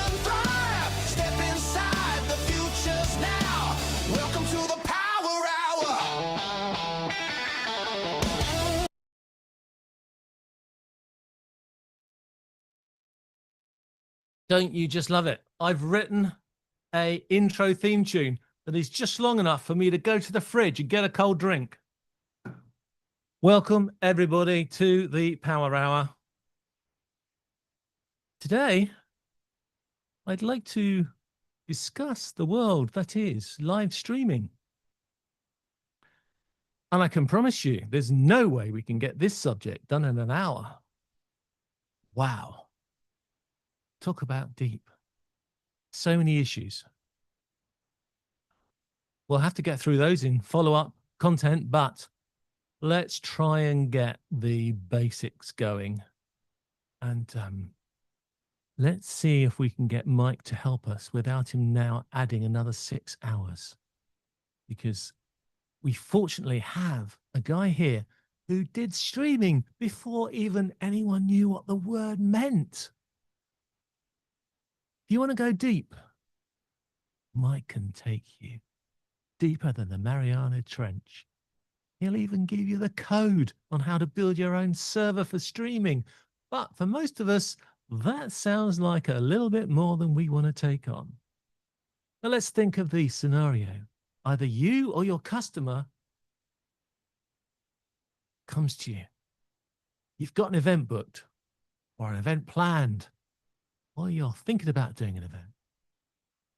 and thrive. Step inside, the future's now. Welcome to the Power Hour. Don't you just love it? I've written a intro theme tune that is just long enough for me to go to the fridge and get a cold drink. Welcome, everybody, to the Power Hour. Today, I'd like to discuss the world that is live streaming. And I can promise you, there's no way we can get this subject done in an hour. Wow. Talk about deep. So many issues. We'll have to get through those in follow-up content, but let's try and get the basics going. And let's see if we can get Mike to help us without him now adding another 6 hours. Because we fortunately have a guy here who did streaming before even anyone knew what the word meant. If you want to go deep, Mike can take you deeper than the Mariana Trench. He'll even give you the code on how to build your own server for streaming. But for most of us, that sounds like a little bit more than we want to take on. Now let's think of the scenario. Either you or your customer comes to you. You've got an event booked or an event planned, or you're thinking about doing an event.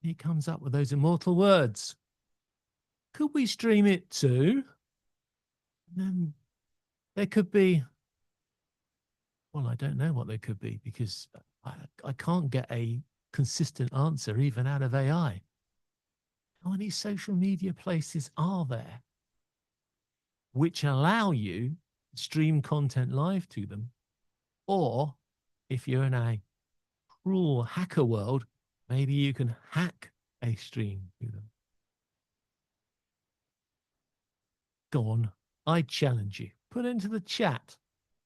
He comes up with those immortal words. Could we stream it too? And then there could be, well, I don't know what they could be because I can't get a consistent answer even out of AI. How many social media places are there which allow you to stream content live to them? Or if you're in a cruel hacker world, maybe you can hack a stream to them. Go on, I challenge you. Put into the chat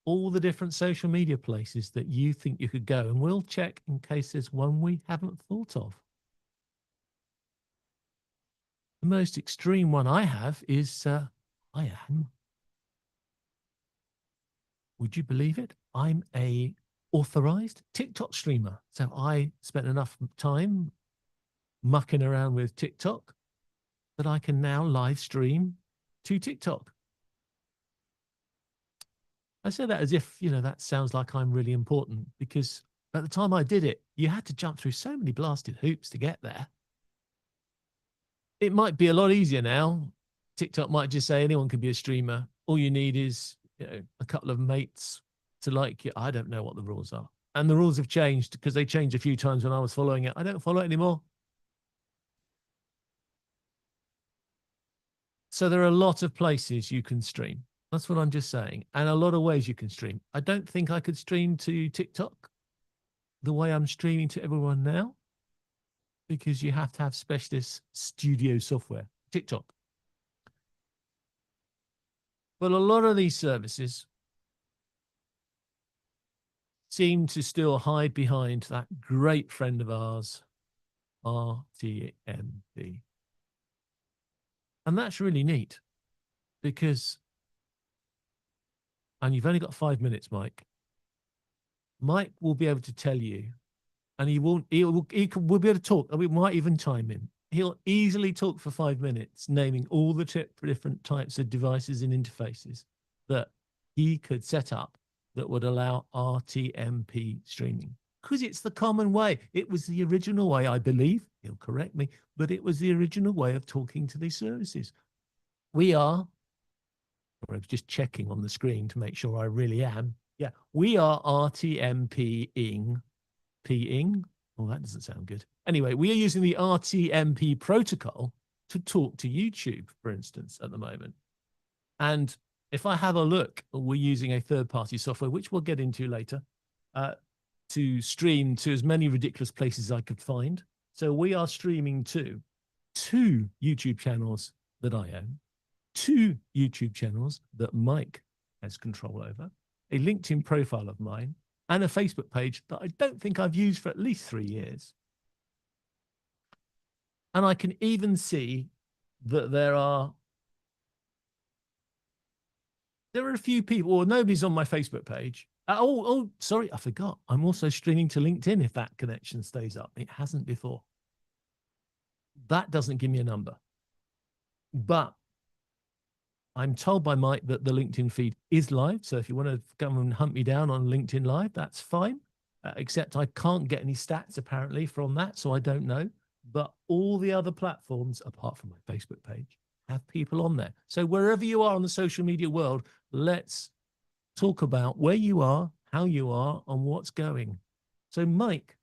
all the different social media places that you think you could go, and we'll check in case there's one we haven't thought of. The most extreme one I have is I am. Would you believe it? I'm a authorized TikTok streamer. So I spent enough time mucking around with TikTok that I can now live stream to TikTok. I say that as if, you know, that sounds like I'm really important, because at the time I did it, you had to jump through so many blasted hoops to get there. It might be a lot easier now. TikTok might just say anyone can be a streamer. All you need is, you know, a couple of mates to like you. I don't know what the rules are. And the rules have changed because they changed a few times when I was following it. I don't follow it anymore. So there are a lot of places you can stream. That's what I'm just saying. And a lot of ways you can stream. I don't think I could stream to TikTok the way I'm streaming to everyone now, because you have to have specialist studio software, TikTok. But a lot of these services seem to still hide behind that great friend of ours, RTMP. And that's really neat because, and you've only got 5 minutes, Mike. Mike will be able to tell you, and he will be able to talk, and we might even time him. He'll easily talk for 5 minutes, naming all the different types of devices and interfaces that he could set up that would allow RTMP streaming. Because it's the common way. It was the original way, I believe. He'll correct me, but it was the original way of talking to these services. We are, or I was just checking on the screen to make sure I really am. Yeah, we are RTMP-ing. Oh, that doesn't sound good. Anyway, we are using the RTMP protocol to talk to YouTube, for instance, at the moment. And if I have a look, we're using a third-party software, which we'll get into later, to stream to as many ridiculous places as I could find. So we are streaming to 2 YouTube channels that I own, 2 YouTube channels that Mike has control over, a LinkedIn profile of mine, and a Facebook page that I don't think I've used for at least 3 years. And I can even see that there are a few people, or nobody's on my Facebook page. Sorry, I forgot. I'm also streaming to LinkedIn if that connection stays up. It hasn't before. That doesn't give me a number. But I'm told by Mike that the LinkedIn feed is live. So if you want to come and hunt me down on LinkedIn Live, that's fine. Except I can't get any stats apparently from that, so I don't know. But all the other platforms, apart from my Facebook page, have people on there. So wherever you are on the social media world, let's talk about where you are, how you are, and what's going. So Mike,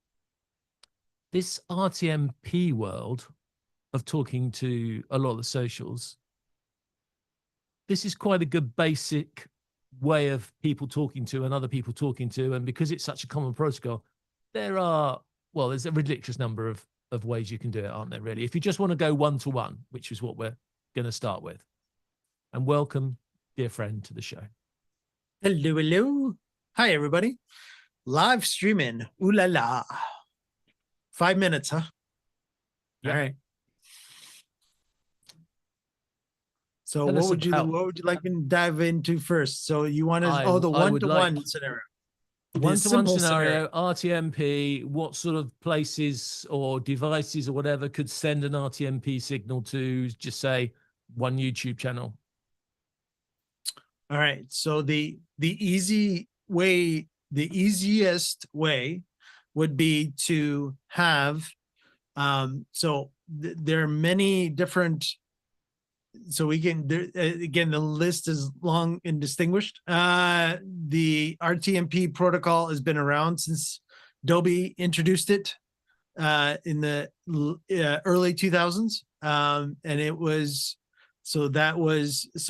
this RTMP world of talking to a lot of the socials, this is quite a good basic way of people talking to and other people talking to. And because it's such a common protocol, there's a ridiculous number of ways you can do it, aren't there, really? If you just want to go one-to-one, which is what we're going to start with. And welcome, dear friend, to the show. Hello, hello. Hi, everybody. Live streaming. Ooh la la. 5 minutes, huh? Yep. All right. So Tell us what would you like me to dive into first? So you want to, the one-to-one scenario. One-to-one scenario, RTMP, what sort of places or devices or whatever could send an RTMP signal to, just say, one YouTube channel? All right. So the easiest way would be to have, there are many different, so we can, again, the list is long and distinguished. The RTMP protocol has been around since Adobe introduced it in the early 2000s. And it was, so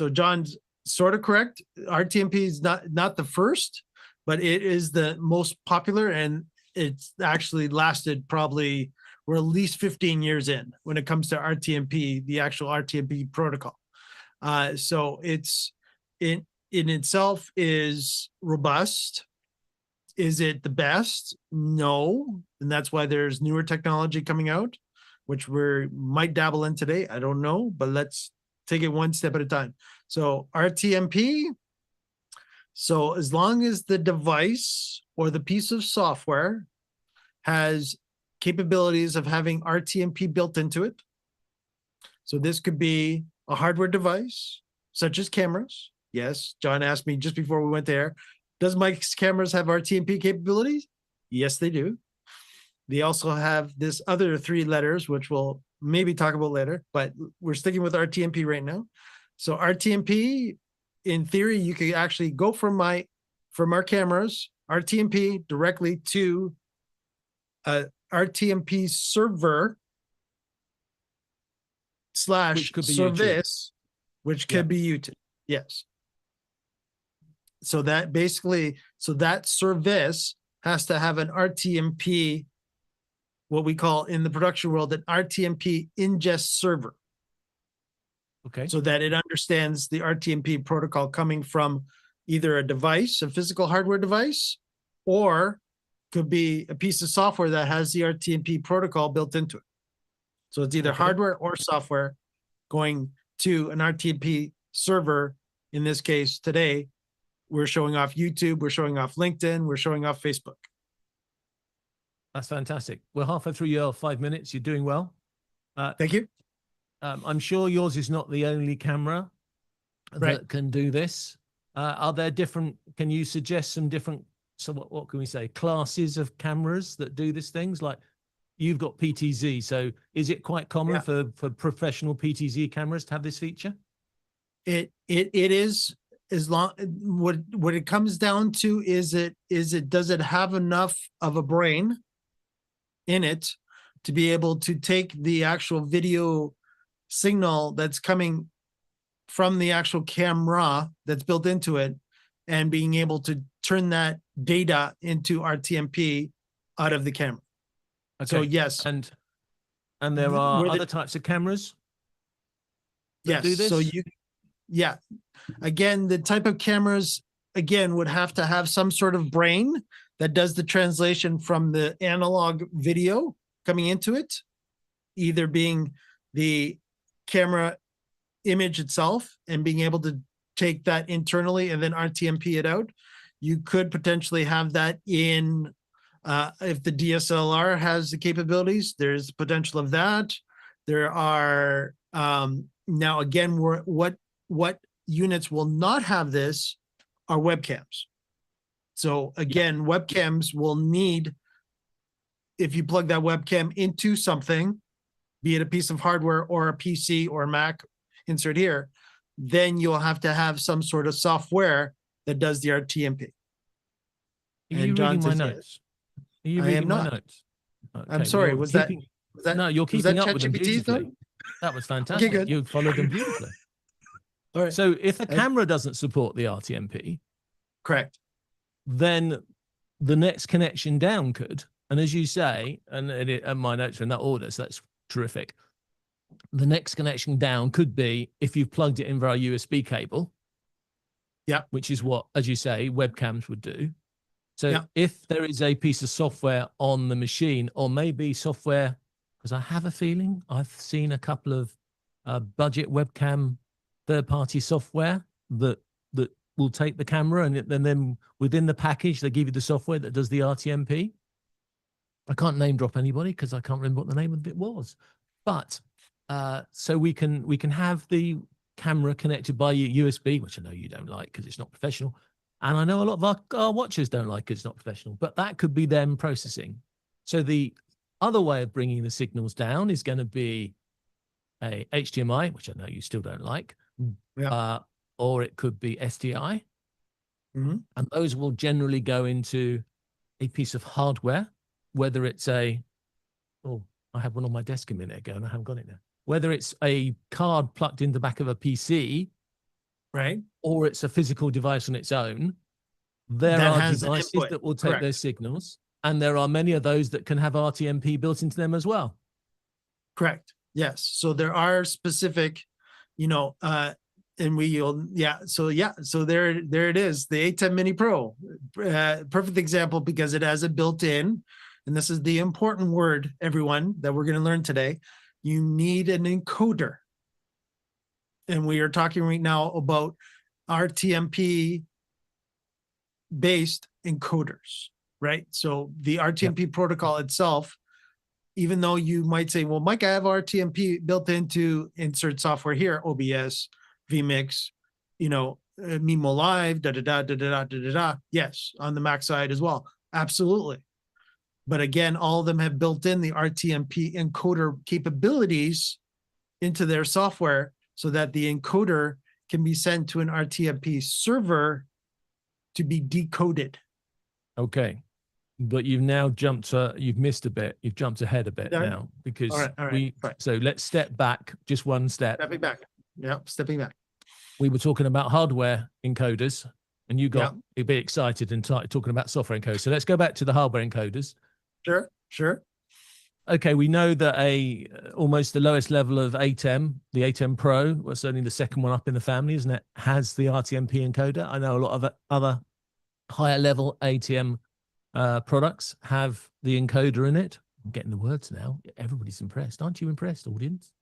John's sort of correct. RTMP is not the first, but it is the most popular, and it's actually lasted probably, we're at least 15 years in when it comes to RTMP, the actual RTMP protocol. So it's in itself is robust. Is it the best? No. And that's why there's newer technology coming out, which we might dabble in today. I don't know, but let's take it one step at a time. So RTMP, so as long as the device or the piece of software has capabilities of having RTMP built into it. So this could be a hardware device, such as cameras. Yes, John asked me just before we went there, does Mike's cameras have RTMP capabilities? Yes, they do. They also have this other 3 letters, which we'll maybe talk about later, but we're sticking with RTMP right now. So RTMP, in theory, you could actually go from our cameras, RTMP directly to a RTMP server / service, which could be YouTube. Yes. So that basically, that service has to have an RTMP, what we call in the production world, an RTMP ingest server. Okay. So that it understands the RTMP protocol coming from either a device, a physical hardware device, or could be a piece of software that has the RTMP protocol built into it. So it's either hardware or software going to an RTMP server. In this case, today, we're showing off YouTube, we're showing off LinkedIn, we're showing off Facebook. That's fantastic. We're halfway through your 5 minutes. You're doing well. Thank you. I'm sure yours is not the only camera that can do this. Are there different, can you suggest some different, so what can we say, classes of cameras that do these things? Like you've got PTZ, so is it quite common for professional PTZ cameras to have this feature? It is, as long, what it comes down to is does it have enough of a brain in it to be able to take the actual video signal that's coming from the actual camera that's built into it and being able to turn that data into RTMP out of the camera. Okay. So yes. And there are other types of cameras that do this? So again, the type of cameras, again, would have to have some sort of brain that does the translation from the analog video coming into it either being the camera image itself and being able to take that internally and then RTMP it out. You could potentially have that in, if the DSLR has the capabilities, there's potential of that. There are, now again, what units will not have this are webcams. So again, webcams will need, if you plug that webcam into something, be it a piece of hardware or a PC or Mac, insert here, then you'll have to have some sort of software that does the RTMP. Are you And John reading my says, notes? Are you I am reading my not. notes? I'm Okay, sorry, you're was that, no, you're was that keeping up with them ChatGPT's beautifully. note? That was fantastic. good. You followed them beautifully. All right, So if a I- camera doesn't support the RTMP, correct. then the next connection down could. And as you say, and my notes are in that order, so that's terrific. The next connection down could be if you've plugged it in via USB cable. Yeah. Which is what, as you say, webcams would do. So Yeah. if there is a piece of software on the machine, or maybe software, because I have a feeling I've seen a couple of budget webcam third-party software that will take the camera, and then within the package they give you the software that does the RTMP. I can't name drop anybody because I can't remember what the name of it was, but so we can have the camera connected by USB, which I know you don't like because it's not professional, and I know a lot of our watchers don't like because it's not professional, but that could be them processing. So the other way of bringing the signals down is going to be a HDMI, which I know you still don't like, or it could be SDI, Mhm. and those will generally go into a piece of hardware, whether it's I had one on my desk a minute ago and I haven't got it now. Whether it's a card plugged in the back of a PC, Right. or it's a physical device on its own, there That are has an devices input. that will take Correct. those signals, and there are many of those that can have RTMP built into them as well. Correct. Yes. So there are specific, and so there it is, the A10 Mini Pro, perfect example because it has a built-in, and this is the important word, everyone, that we're going to learn today. You need an encoder, and we are talking right now about RTMP based encoders, right? So the RTMP protocol itself, even though you might say, well, Mike, I have RTMP built into insert software here, OBS, vMix, Mimo Live, da-da-da. Yes, on the Mac side as well. Absolutely. But again, all of them have built in the RTMP encoder capabilities into their software so that the encoder can be sent to an RTMP server to be decoded. Okay. But you've now you've missed a bit. You've jumped ahead a bit Done? now because All right, fine. so let's step back just one step. Stepping back. Yeah, stepping back. We were talking about hardware encoders and you got a bit excited and started talking about software encoders. So let's go back to the hardware encoders. Sure. Okay, we know that almost the lowest level of ATEM, the ATEM Pro, was certainly the second one up in the family, isn't it? Has the RTMP encoder. I know a lot of other higher level ATM products have the encoder in it. I'm getting the words now. Everybody's impressed. Aren't you impressed, audience?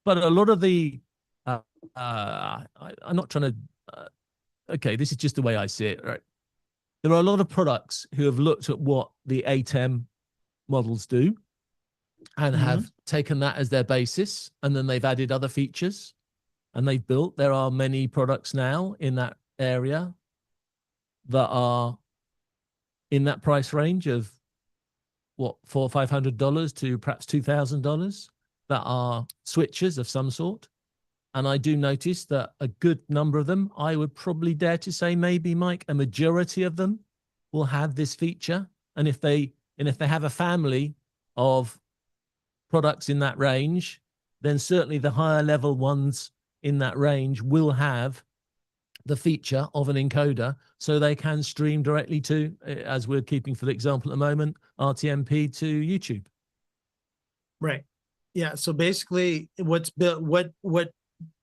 But a lot of the, I'm not trying to, okay, this is just the way I see it, right? There are a lot of products who have looked at what the ATEM models do and have taken that as their basis, and then they've added other features and they've built. There are many products now in that area that are in that price range of what, $400 or $500 to perhaps $2,000 that are switchers of some sort. And I do notice that a good number of them, I would probably dare to say maybe, Mike, a majority of them will have this feature. And if they have a family of products in that range, then certainly the higher level ones in that range will have the feature of an encoder, so they can stream directly to, as we're keeping for the example at the moment, RTMP to YouTube. Right. Yeah. So basically what's built, what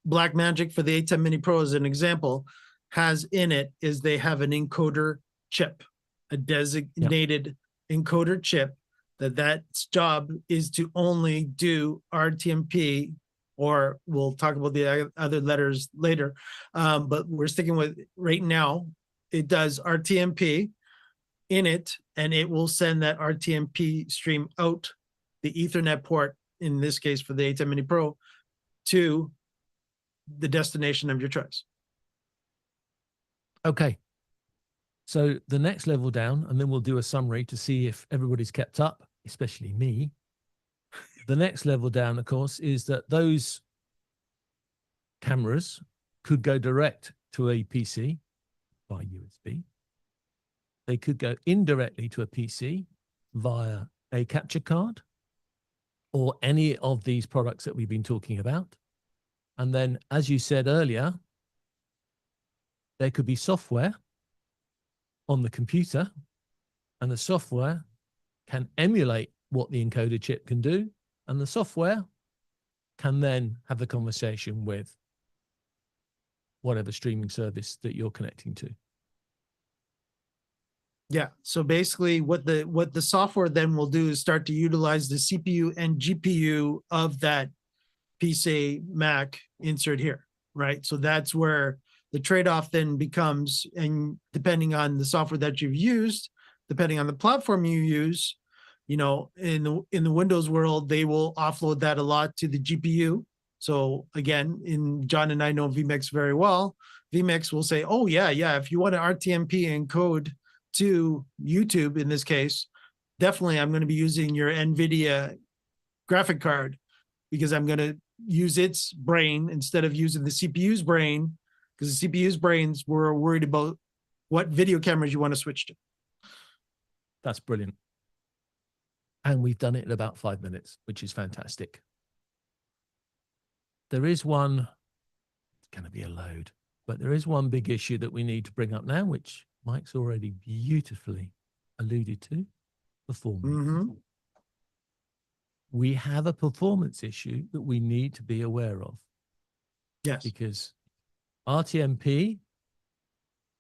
Blackmagic for the A10 Mini Pro as an example has in it is they have an encoder chip, a designated encoder chip that's job is to only do RTMP, or we'll talk about the other letters later. But we're sticking with right now. It does RTMP in it, and it will send that RTMP stream out the Ethernet port, in this case for the A10 Mini Pro, to the destination of your choice. Okay. So the next level down, and then we'll do a summary to see if everybody's kept up, especially me. The next level down, of course, is that those cameras could go direct to a PC by USB. They could go indirectly to a PC via a capture card or any of these products that we've been talking about. And then, as you said earlier, there could be software on the computer, and the software can emulate what the encoder chip can do, and the software can then have the conversation with whatever streaming service that you're connecting to. Yeah. So basically what the software then will do is start to utilize the CPU and GPU of that PC Mac insert here, right? So that's where the trade-off then becomes, and depending on the software that you've used, depending on the platform you use, you know, in the Windows world, they will offload that a lot to the GPU. So again, John and I know vMix very well. vMix will say, oh yeah, if you want an RTMP encode to YouTube, in this case, definitely I'm going to be using your NVIDIA graphic card, because I'm going to use its brain instead of using the CPU's brain, because the CPU's brains were worried about what video cameras you want to switch to. That's brilliant. And we've done it in about 5 minutes, which is fantastic. There is one, it's going to be a load, but there is one big issue that we need to bring up now, which Mike's already beautifully alluded to, performance. Mm-hmm. We have a performance issue that we need to be aware of. Yes. Because RTMP,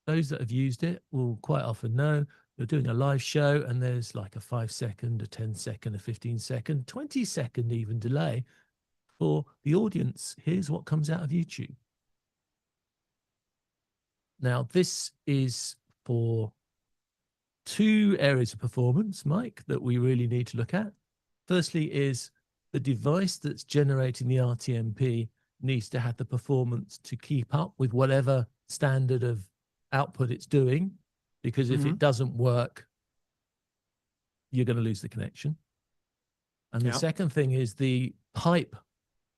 those that have used it will quite often know you're doing a live show and there's like a 5 second, a 10 second, a 15 second, 20 second even delay for the audience. Here's what comes out of YouTube. Now, this is for 2 areas of performance, Mike, that we really need to look at. Firstly is the device that's generating the RTMP needs to have the performance to keep up with whatever standard of output it's doing, because if it doesn't work, you're going to lose the connection. And the second thing is the pipe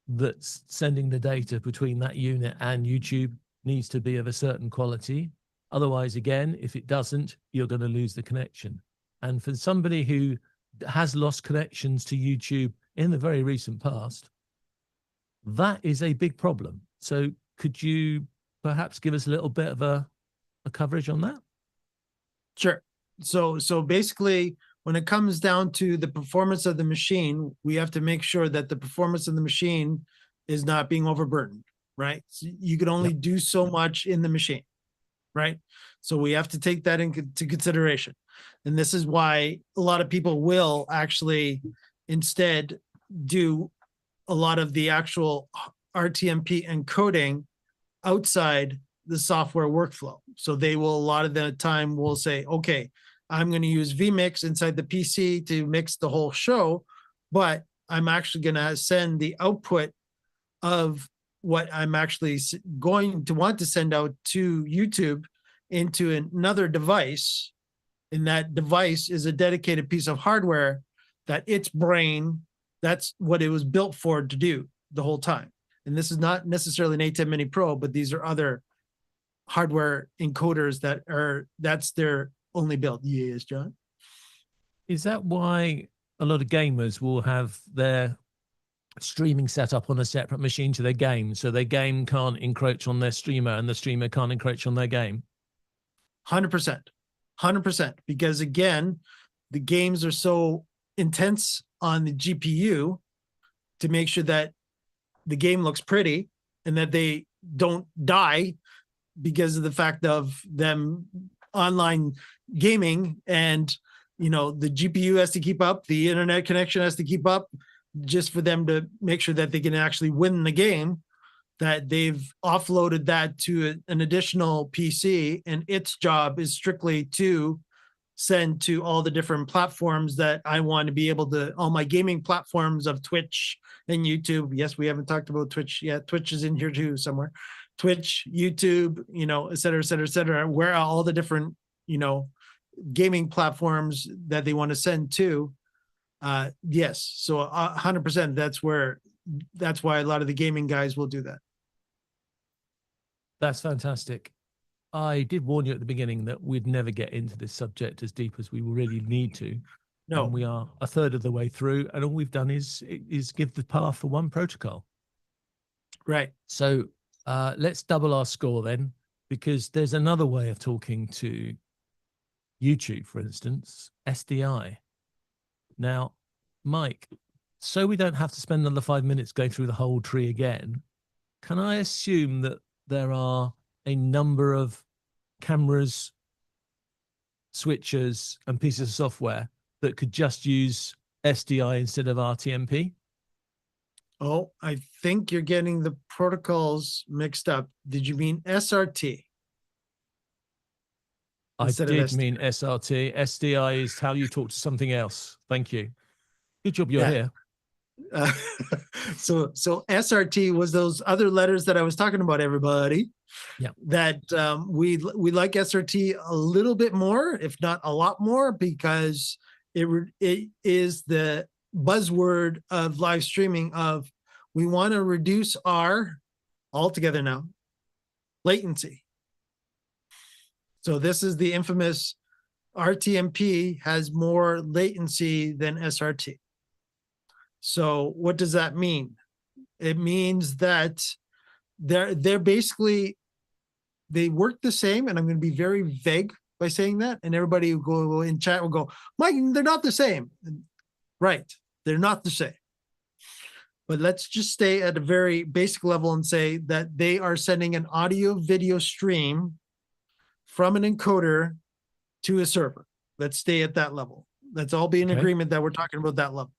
that's sending the data between that unit and YouTube needs to be of a certain quality. Otherwise, again, if it doesn't, you're going to lose the connection. And for somebody who has lost connections to YouTube in the very recent past, that is a big problem. So could you perhaps give us a little bit of a coverage on that? Sure. So basically, when it comes down to the performance of the machine, we have to make sure that the performance of the machine is not being overburdened, right? So you can only do so much in the machine, right? So we have to take that into consideration. And this is why a lot of people will actually instead do a lot of the actual RTMP encoding outside the software workflow. So they will, a lot of the time will say, okay, I'm going to use vMix inside the PC to mix the whole show, but I'm actually going to send the output of what I'm actually going to want to send out to YouTube into another device. And that device is a dedicated piece of hardware that its brain, that's what it was built for to do the whole time. And this is not necessarily an A10 Mini Pro, but these are other hardware encoders that's their only build. Yes, John. Is that why a lot of gamers will have their streaming set up on a separate machine to their game, so their game can't encroach on their streamer and the streamer can't encroach on their game? 100%. Because again, the games are so intense on the GPU to make sure that the game looks pretty and that they don't die because of the fact of them online gaming and the GPU has to keep up, the internet connection has to keep up, just for them to make sure that they can actually win the game, that they've offloaded that to an additional PC, and its job is strictly to send to all the different platforms that I want to be able to, all my gaming platforms of Twitch and YouTube. Yes, we haven't talked about Twitch yet. Twitch is in here too somewhere. Twitch, YouTube, et cetera, et cetera, et cetera, where are all the different, gaming platforms that they want to send to. Yes. So 100%, that's why a lot of the gaming guys will do that. That's fantastic. I did warn you at the beginning that we'd never get into this subject as deep as we really need to. No, And we are a third of the way through, and all we've done is give the path for one protocol. right. So let's double our score then, because there's another way of talking to YouTube, for instance, SDI. Now, Mike, so we don't have to spend another 5 minutes going through the whole tree again, can I assume that there are a number of cameras, switchers, and pieces of software that could just use SDI instead of RTMP? Oh, I think you're getting the protocols mixed up. Did you mean SRT? I Instead of did SDI. mean SRT. SDI is how you talk to something else. Thank you. Good job you're Yeah. here. So SRT was those other letters that I was talking about, everybody. Yeah. That we like SRT a little bit more, if not a lot more, because it is the buzzword of live streaming of, we want to reduce our, altogether now, latency. So this is the infamous RTMP has more latency than SRT. So what does that mean? It means that they're basically, they work the same, and I'm going to be very vague by saying that, and everybody who go in chat will go, Mike, they're not the same. Right, they're not the same. But let's just stay at a very basic level and say that they are sending an audio video stream from an encoder to a server. Let's stay at that level. Let's all be in Okay. agreement that we're talking about that level.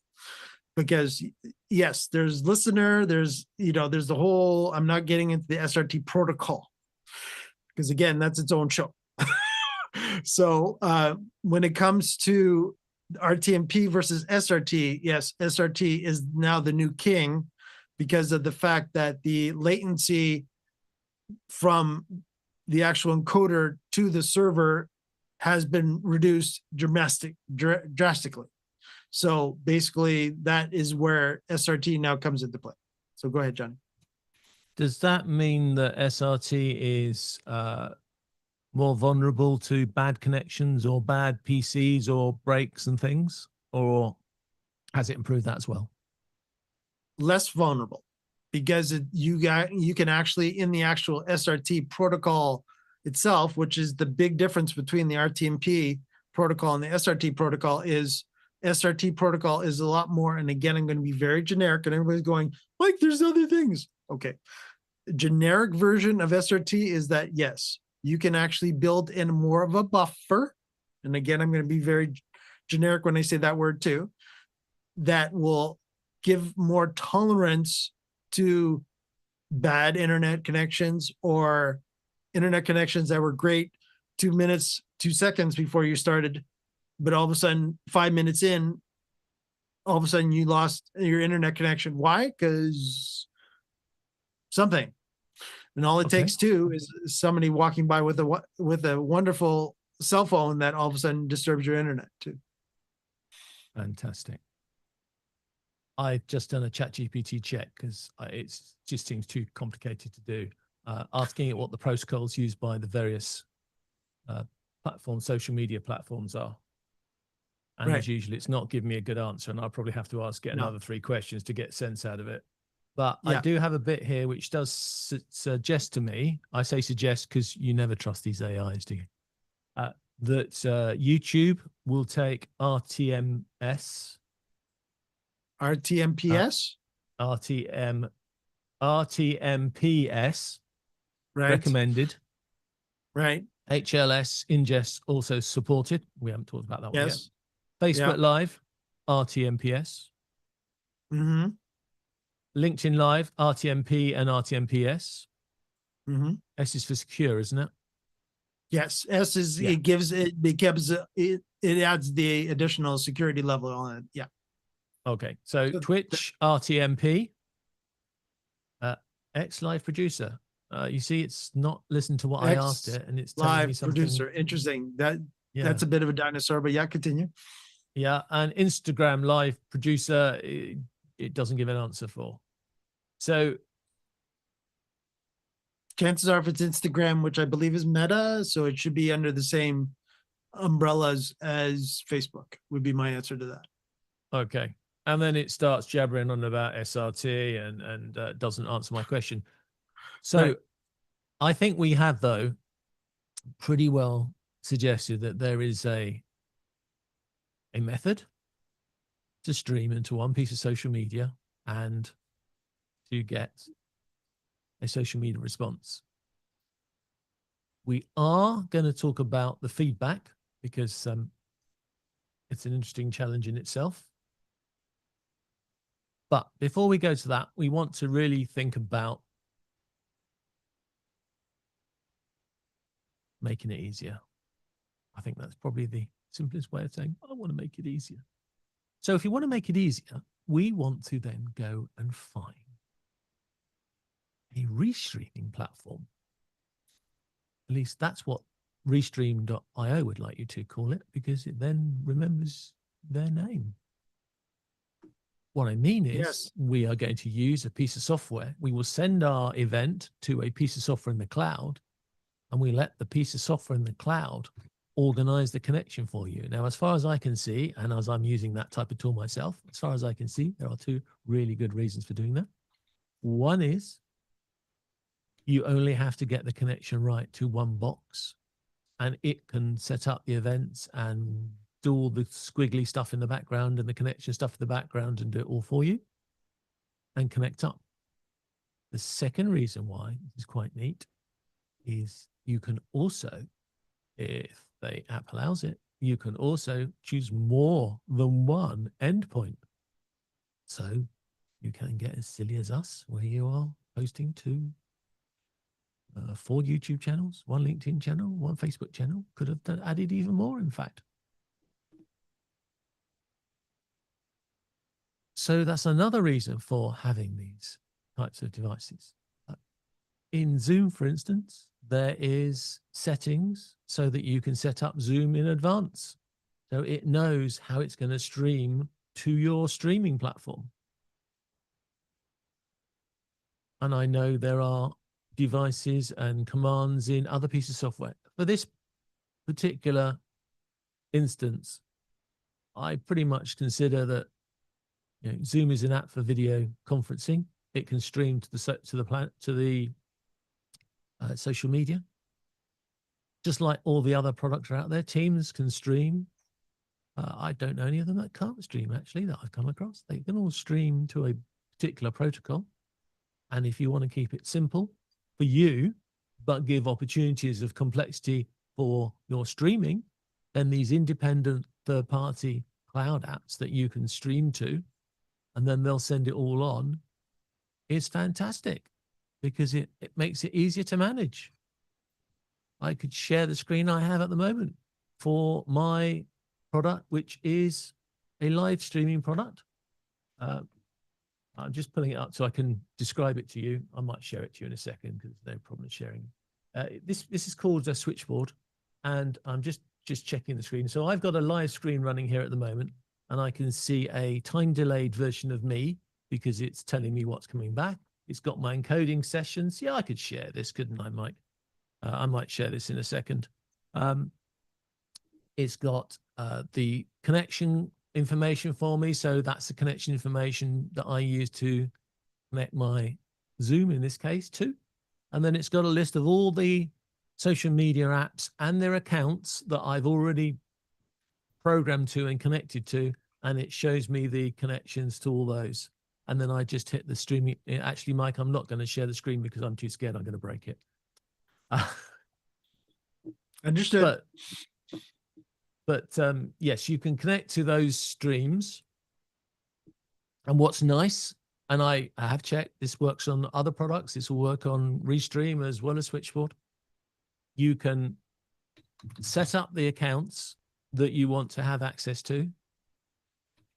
Because yes, there's listener, there's the whole, I'm not getting into the SRT protocol, because again, that's its own show. So when it comes to RTMP versus SRT, yes, SRT is now the new king, because of the fact that the latency from the actual encoder to the server has been reduced drastically. So basically, that is where SRT now comes into play. So go ahead, Johnny. Does that mean that SRT is more vulnerable to bad connections or bad PCs or breaks and things? Or has it improved that as well? Less vulnerable, because you can actually, in the actual SRT protocol itself, which is the big difference between the RTMP protocol and the SRT protocol, is SRT protocol is a lot more, and again, I'm going to be very generic, and everybody's going, Mike, there's other things. Okay. Generic version of SRT is that, yes, you can actually build in more of a buffer. And again, I'm going to be very generic when I say that word too, that will give more tolerance to bad internet connections, or internet connections that were great 2 minutes, 2 seconds before you started, but all of a sudden 5 minutes in, all of a sudden you lost your internet connection. Why? Because something. And all it Okay. takes too is somebody walking by with a wonderful cell phone that all of a sudden disturbs your internet too. Fantastic. I've just done a ChatGPT check because it just seems too complicated to do. Asking it what the protocols used by the various platforms, social media platforms are. And Right. as usual, it's not giving me a good answer, and I'll probably have to ask it No. another 3 questions to get sense out of it. But I Yeah. do have a bit here which does suggest to me, I say suggest because you never trust these AIs, do you? That YouTube will take RTMS, RTMPS, RTMPS right? recommended. Right. HLS ingest also supported. We haven't talked about that one yet. Yes. Facebook Live, RTMPS. Mm-hmm. LinkedIn Live, RTMP and RTMPS. Mm-hmm. S is for secure, isn't it? Yes. S is Yeah. it adds the additional security level on it. Yeah. Okay. So So Twitch, RTMP, X Live Producer. You see, it's not listened to what I X asked it, and it's telling me Live something. Producer. Interesting. Yeah. That's a bit of a dinosaur, but yeah, continue. Yeah, and Instagram Live Producer, it doesn't give an answer for. So Chances are if it's Instagram, which I believe is Meta, so it should be under the same umbrellas as Facebook, would be my answer to that. okay, and then it starts jabbering on about SRT and doesn't answer my question. So Right. I think we have, though, pretty well suggested that there is a method to stream into one piece of social media and to get a social media response. We are going to talk about the feedback because it's an interesting challenge in itself. But before we go to that, we want to really think about making it easier. I think that's probably the simplest way of saying, I want to make it easier. So if you want to make it easier, we want to then go and find a restreaming platform. At least that's what restream.io would like you to call it, because it then remembers their name. What I mean is we are going to use a piece of software. We will send our event to a piece of software in the cloud, and we let the piece of software in the cloud organize the connection for you. Now, as far as I can see, and as I'm using that type of tool myself, as far as I can see, there are two really good reasons for doing that. One is you only have to get the connection right to one box, and it can set up the events and do all the squiggly stuff in the background and the connection stuff in the background and do it all for you and connect up. The second reason why this is quite neat is you can also, if the app allows it, you can also choose more than one endpoint. So you can get as silly as us, where you are posting to 4 YouTube channels, 1 LinkedIn channel, 1 Facebook channel. Could have added even more, in fact. So that's another reason for having these types of devices. In Zoom, for instance, there is settings so that you can set up Zoom in advance. So it knows how it's going to stream to your streaming platform. And I know there are devices and commands in other pieces of software. For this particular instance, I pretty much consider that Zoom is an app for video conferencing. It can stream to the social media, just like all the other products are out there. Teams can stream. I don't know any of them that can't stream, actually, that I've come across. They can all stream to a particular protocol. And if you want to keep it simple for you, but give opportunities of complexity for your streaming, then these independent third-party cloud apps that you can stream to, and then they'll send it all on, is fantastic because it makes it easier to manage. I could share the screen I have at the moment for my product, which is a live streaming product. I'm just pulling it up so I can describe it to you. I might share it to you in a second because there's no problem sharing. This is called a switchboard, and I'm just checking the screen. So I've got a live screen running here at the moment, and I can see a time delayed version of me because it's telling me what's coming back. It's got my encoding sessions. Yeah, I could share this, couldn't I, Mike? I might share this in a second. It's got the connection information for me. So that's the connection information that I use to connect my Zoom in this case too. And then it's got a list of all the social media apps and their accounts that I've already programmed to and connected to. And it shows me the connections to all those. And then I just hit the streaming. Actually, Mike, I'm not going to share the screen because I'm too scared I'm going to break it. Understood. But yes, you can connect to those streams. And what's nice, and I have checked, this works on other products. This will work on Restream as well as Switchboard. You can set up the accounts that you want to have access to.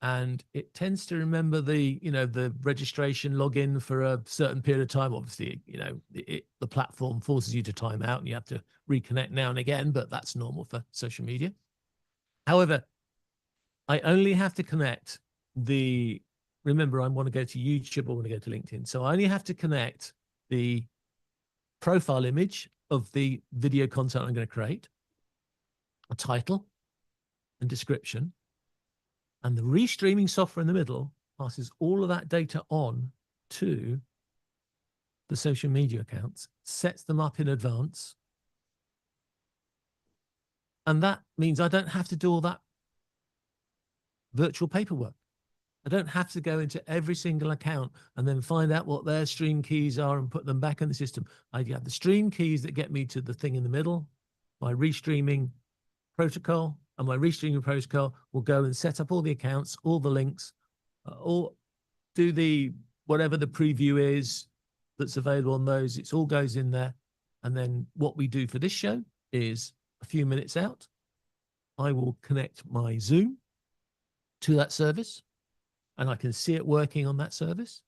And it tends to remember the, the registration login for a certain period of time. Obviously, the platform forces you to time out and you have to reconnect now and again, but that's normal for social media. However, I only have to connect remember, I want to go to YouTube, I want to go to LinkedIn. So I only have to connect the profile image of the video content I'm going to create, a title and description, and the restreaming software in the middle passes all of that data on to the social media accounts, sets them up in advance. And that means I don't have to do all that virtual paperwork. I don't have to go into every single account and then find out what their stream keys are and put them back in the system. I have the stream keys that get me to the thing in the middle, my restreaming protocol, and my restreaming protocol will go and set up all the accounts, all the links, or do whatever the preview is that's available on those. It all goes in there. And then what we do for this show is a few minutes out, I will connect my Zoom to that service, and I can see it working on that service,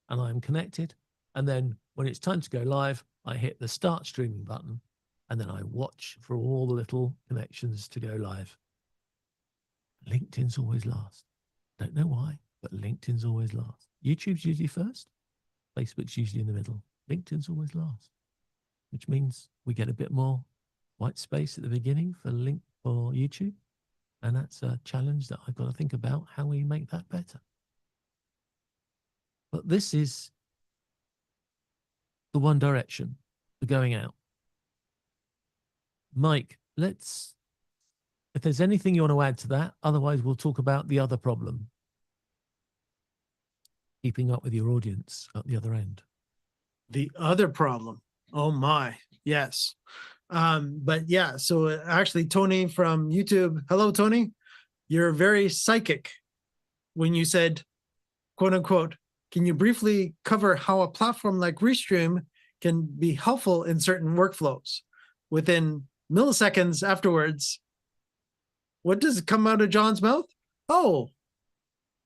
and I'm connected. And then when it's time to go live, I hit the start streaming button, and then I watch for all the little connections to go live. LinkedIn's always last. Don't know why, but LinkedIn's always last. YouTube's usually first. Facebook's usually in the middle. LinkedIn's always last, which means we get a bit more white space at the beginning for YouTube. And that's a challenge that I've got to think about how we make that better. But this is the one direction for going out. Mike, if there's anything you want to add to that, otherwise we'll talk about the other problem. Keeping up with your audience at the other end. The other problem. Oh my, yes. But yeah, so actually Tony from YouTube, hello, Tony. You're very psychic when you said, quote unquote, can you briefly cover how a platform like Restream can be helpful in certain workflows? Within milliseconds afterwards, what does come out of John's mouth? Oh,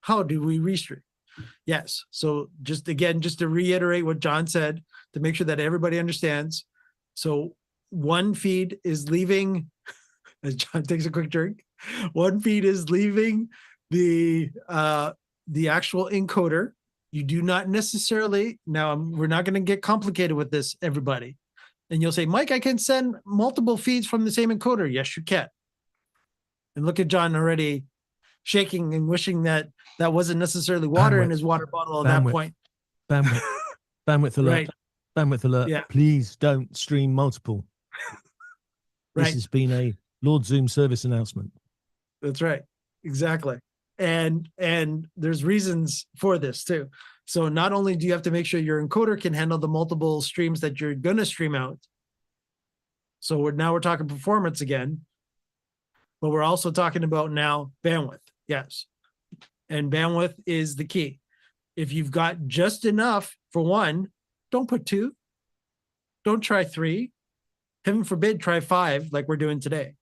how do we restream? Yes. So just to reiterate what John said, to make sure that everybody understands. So one feed is leaving, as John takes a quick drink, one feed is leaving the actual encoder. You do not necessarily, now we're not going to get complicated with this, everybody. And you'll say, Mike, I can send multiple feeds from the same encoder. Yes, you can. And look at John already shaking and wishing that wasn't necessarily water in his water bottle at that point. Bandwidth alert. Right. Bandwidth alert. Yeah. Please don't stream multiple. Right. This has been a Lord Zoom service announcement. That's right. Exactly. And there's reasons for this too. So not only do you have to make sure your encoder can handle the multiple streams that you're going to stream out. So we're talking performance again, but we're also talking about now bandwidth. Yes. And bandwidth is the key. If you've got just enough for one, don't put two. Don't try three. Heaven forbid, try five like we're doing today.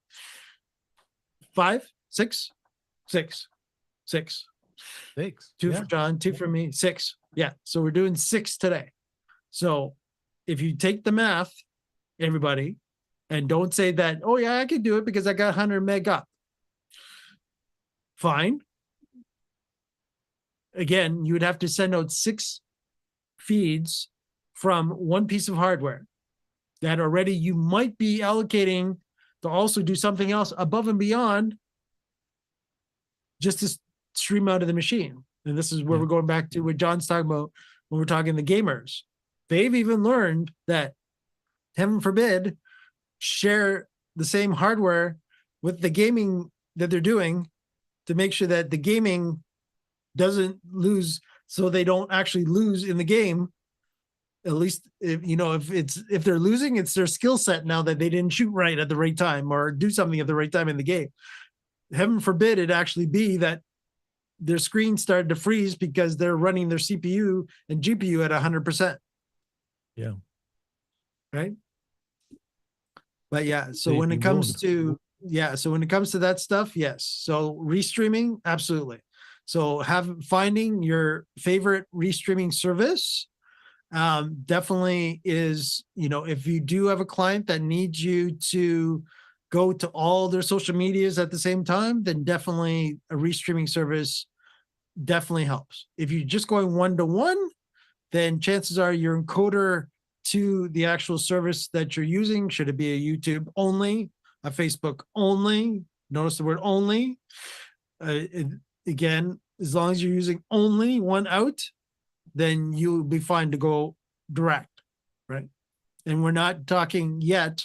5, 6, 6, 6. 6. Two for John, 2 for me, 6. Yeah. So we're doing 6 today. So if you take the math, everybody, and don't say that, oh yeah, I can do it because I got 100 meg up. Fine. Again, you would have to send out 6 feeds from one piece of hardware that already you might be allocating to also do something else above and beyond just to stream out of the machine. And this is where we're going back to what John's talking about when we're talking the gamers. They've even learned that, heaven forbid, share the same hardware with the gaming that they're doing to make sure that the gaming doesn't lose, so they don't actually lose in the game. At least if they're losing, it's their skill set now that they didn't shoot right at the right time or do something at the right time in the game. heaven forbid it actually be that their screen started to freeze because they're running their CPU and GPU at 100%. Yeah. Right. But yeah, so Please when be it comes warned. to, yeah, so when it comes to that stuff, yes. So restreaming, absolutely. So finding your favorite restreaming service definitely is, if you do have a client that needs you to go to all their social medias at the same time, then definitely a restreaming service definitely helps. If you're just going one-to-one, then chances are your encoder to the actual service that you're using, should it be a YouTube only, a Facebook only, notice the word only. Again, as long as you're using only one out, then you'll be fine to go direct, right? And we're not talking yet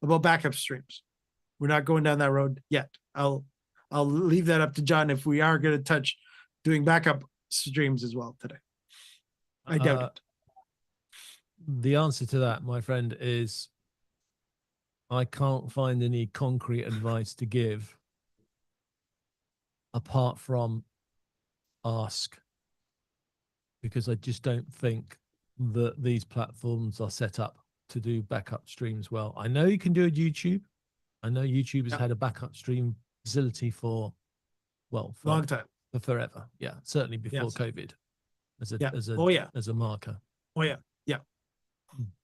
about backup streams. We're not going down that road yet. I'll leave that up to John if we are going to touch doing backup streams as well today. I doubt it. The answer to that, my friend, is I can't find any concrete advice to give apart from ask, because I just don't think that these platforms are set up to do backup streams well. I know you can do it YouTube. I know YouTube has had a backup stream facility for Long time. for forever. Yeah, certainly before Yes. COVID as a as a marker. Oh yeah.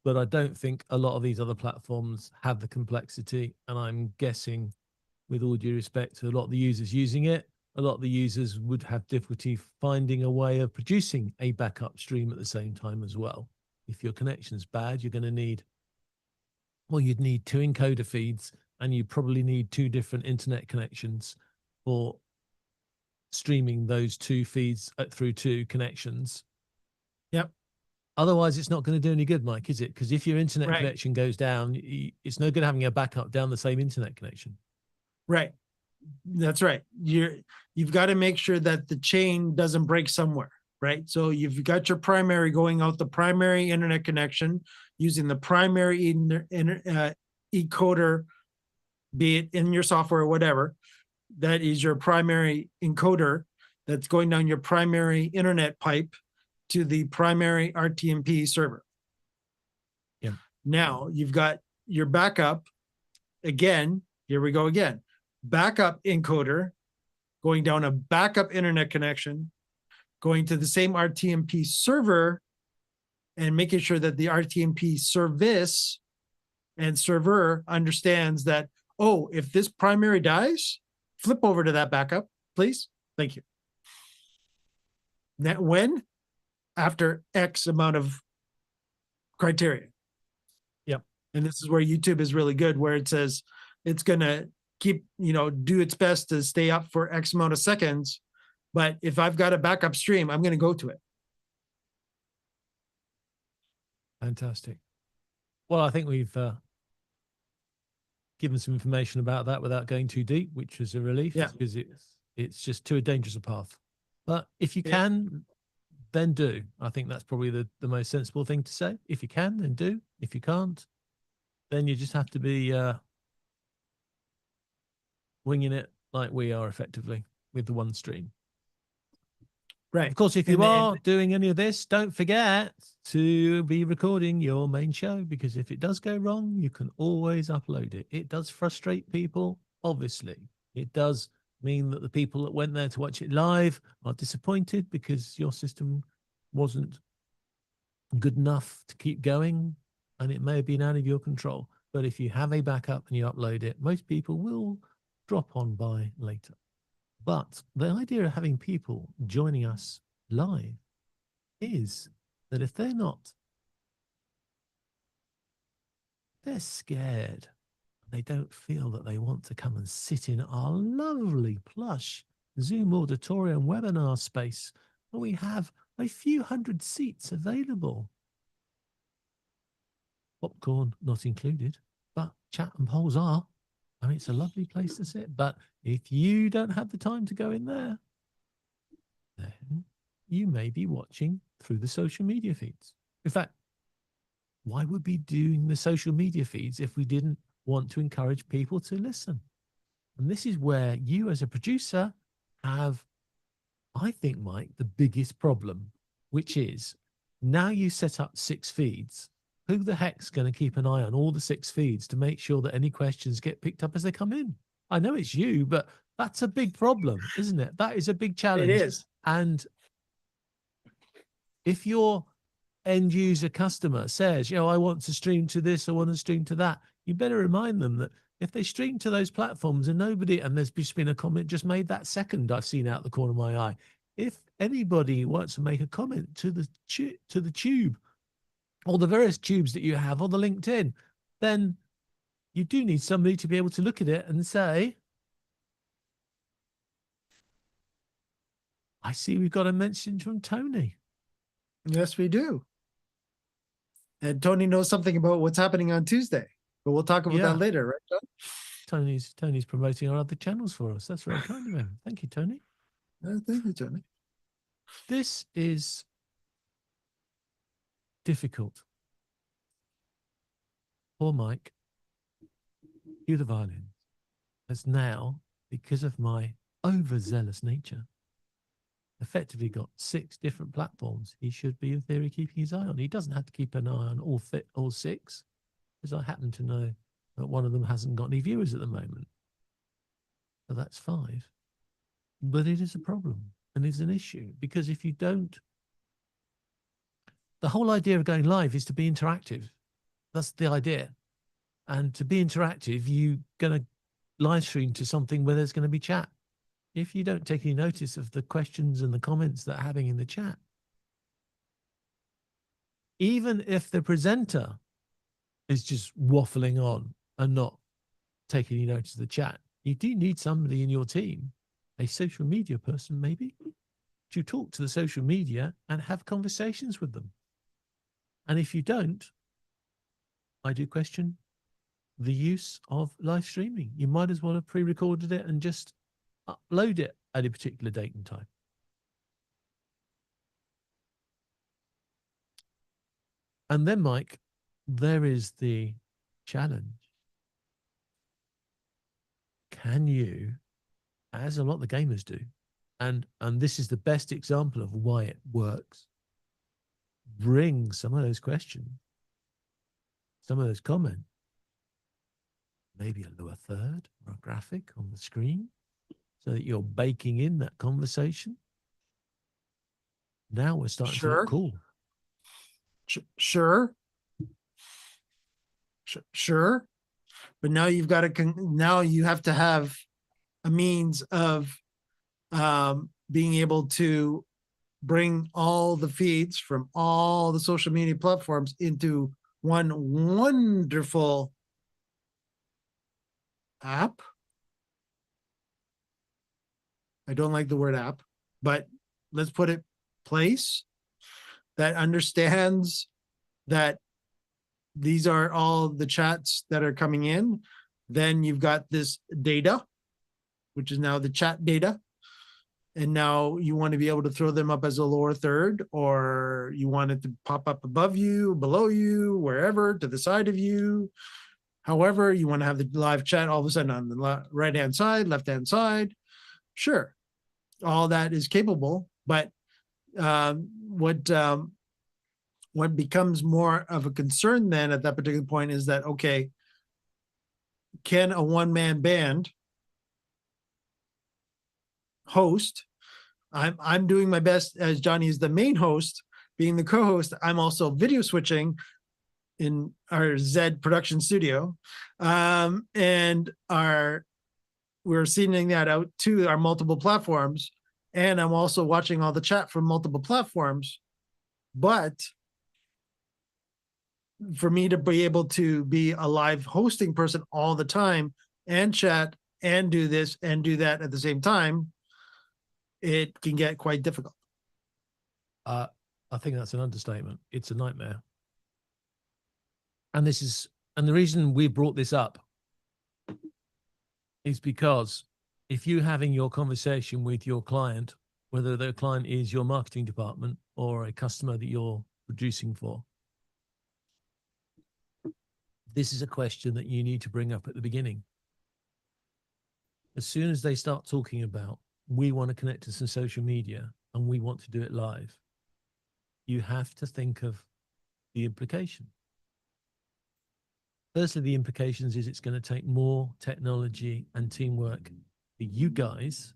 But I don't think a lot of these other platforms have the complexity. And I'm guessing, with all due respect to a lot of the users using it, a lot of the users would have difficulty finding a way of producing a backup stream at the same time as well. If your connection's bad, you're going to need, you'd need 2 encoder feeds, and you probably need 2 different internet connections for streaming those 2 feeds through 2 connections. Yep. Otherwise, it's not going to do any good, Mike, is it? Because if your internet Right. connection goes down, it's no good having a backup down the same internet connection. Right. That's right. You've got to make sure that the chain doesn't break somewhere, right? So you've got your primary going out the primary internet connection using the primary encoder, be it in your software or whatever. That is your primary encoder that's going down your primary internet pipe to the primary RTMP server. Yeah. Now you've got your backup. Again, here we go again. Backup encoder going down a backup internet connection, going to the same RTMP server, and making sure that the RTMP service and server understands that, oh, if this primary dies, flip over to that backup, please. Thank you. When? After X amount of criteria. Yep. And this is where YouTube is really good, where it says it's going to keep, do its best to stay up for X amount of seconds. But if I've got a backup stream, I'm going to go to it. Fantastic. Well, I think we've given some information about that without going too deep, which is a relief, because it's just too dangerous a path. But if you can, then do. I think that's probably the most sensible thing to say. If you can, then do. If you can't, then you just have to be winging it like we are, effectively, with the one stream. Right. Of course, if you are doing any of this, don't forget to be recording your main show, because if it does go wrong, you can always upload it. It does frustrate people, obviously. It does mean that the people that went there to watch it live are disappointed because your system wasn't good enough to keep going, and it may have been out of your control. But if you have a backup and you upload it, most people will drop on by later. But the idea of having people joining us live is that if they're scared, they don't feel that they want to come and sit in our lovely plush Zoom auditorium webinar space, where we have a few hundred seats available. Popcorn not included, but chat and polls are. I mean, it's a lovely place to sit. But if you don't have the time to go in there, then you may be watching through the social media feeds. In fact, why would we be doing the social media feeds if we didn't want to encourage people to listen? And this is where you as a producer have, I think, Mike, the biggest problem, which is now you set up 6 feeds. Who the heck's going to keep an eye on all the 6 feeds to make sure that any questions get picked up as they come in? I know it's you, but that's a big problem, isn't it? That is a big challenge. It is. And if your end user customer says, I want to stream to this, I want to stream to that, you better remind them that if they stream to those platforms and there's just been a comment just made that second I've seen out the corner of my eye. If anybody wants to make a comment to the tube or the various tubes that you have or the LinkedIn, then you do need somebody to be able to look at it and say, I see we've got a mention from Tony. Yes, we do. And Tony knows something about what's happening on Tuesday, but we'll talk about that later, right, John? Tony's promoting our other channels for us. That's very kind of him. Thank you, Tony. Thank you, Tony. This is difficult. Poor Mike, cue the violin, has now, because of my overzealous nature, effectively got 6 different platforms he should be, in theory, keeping his eye on. He doesn't have to keep an eye on all 6, because I happen to know that one of them hasn't got any viewers at the moment. So that's 5. But it is a problem and it's an issue, because if you don't, the whole idea of going live is to be interactive. That's the idea. And to be interactive, you're going to live stream to something where there's going to be chat. If you don't take any notice of the questions and the comments that are having in the chat, even if the presenter is just waffling on and not taking any notice of the chat, you do need somebody in your team, a social media person maybe, to talk to the social media and have conversations with them. And if you don't, I do question the use of live streaming. You might as well have pre-recorded it and just upload it at a particular date and time. And then, Mike, there is the challenge. Can you, as a lot of the gamers do, and this is the best example of why it works, bring some of those questions, some of those comments, maybe a lower third or a graphic on the screen, so that you're baking in that conversation? Now we're starting to look cool. Sure. But now you've got to, now you have to have a means of being able to bring all the feeds from all the social media platforms into one wonderful app. I don't like the word app, but let's put it place that understands that these are all the chats that are coming in. Then you've got this data, which is now the chat data. And now you want to be able to throw them up as a lower third, or you want it to pop up above you, below you, wherever, to the side of you. However, you want to have the live chat all of a sudden on the right-hand side, left-hand side. Sure, all that is capable, but what becomes more of a concern then at that particular point is that, okay, can a one-man band host? I'm doing my best, as Johnny is the main host, being the co-host. I'm also video switching in our Z production studio, and we're sending that out to our multiple platforms, and I'm also watching all the chat from multiple platforms. But for me to be able to be a live hosting person all the time and chat and do this and do that at the same time, it can get quite difficult. I think that's an understatement. It's a nightmare. And the reason we brought this up is because if you're having your conversation with your client, whether the client is your marketing department or a customer that you're producing for, this is a question that you need to bring up at the beginning. as soon as they start talking about, we want to connect to some social media and we want to do it live, you have to think of the implication. Firstly, the implications is it's going to take more technology and teamwork for you guys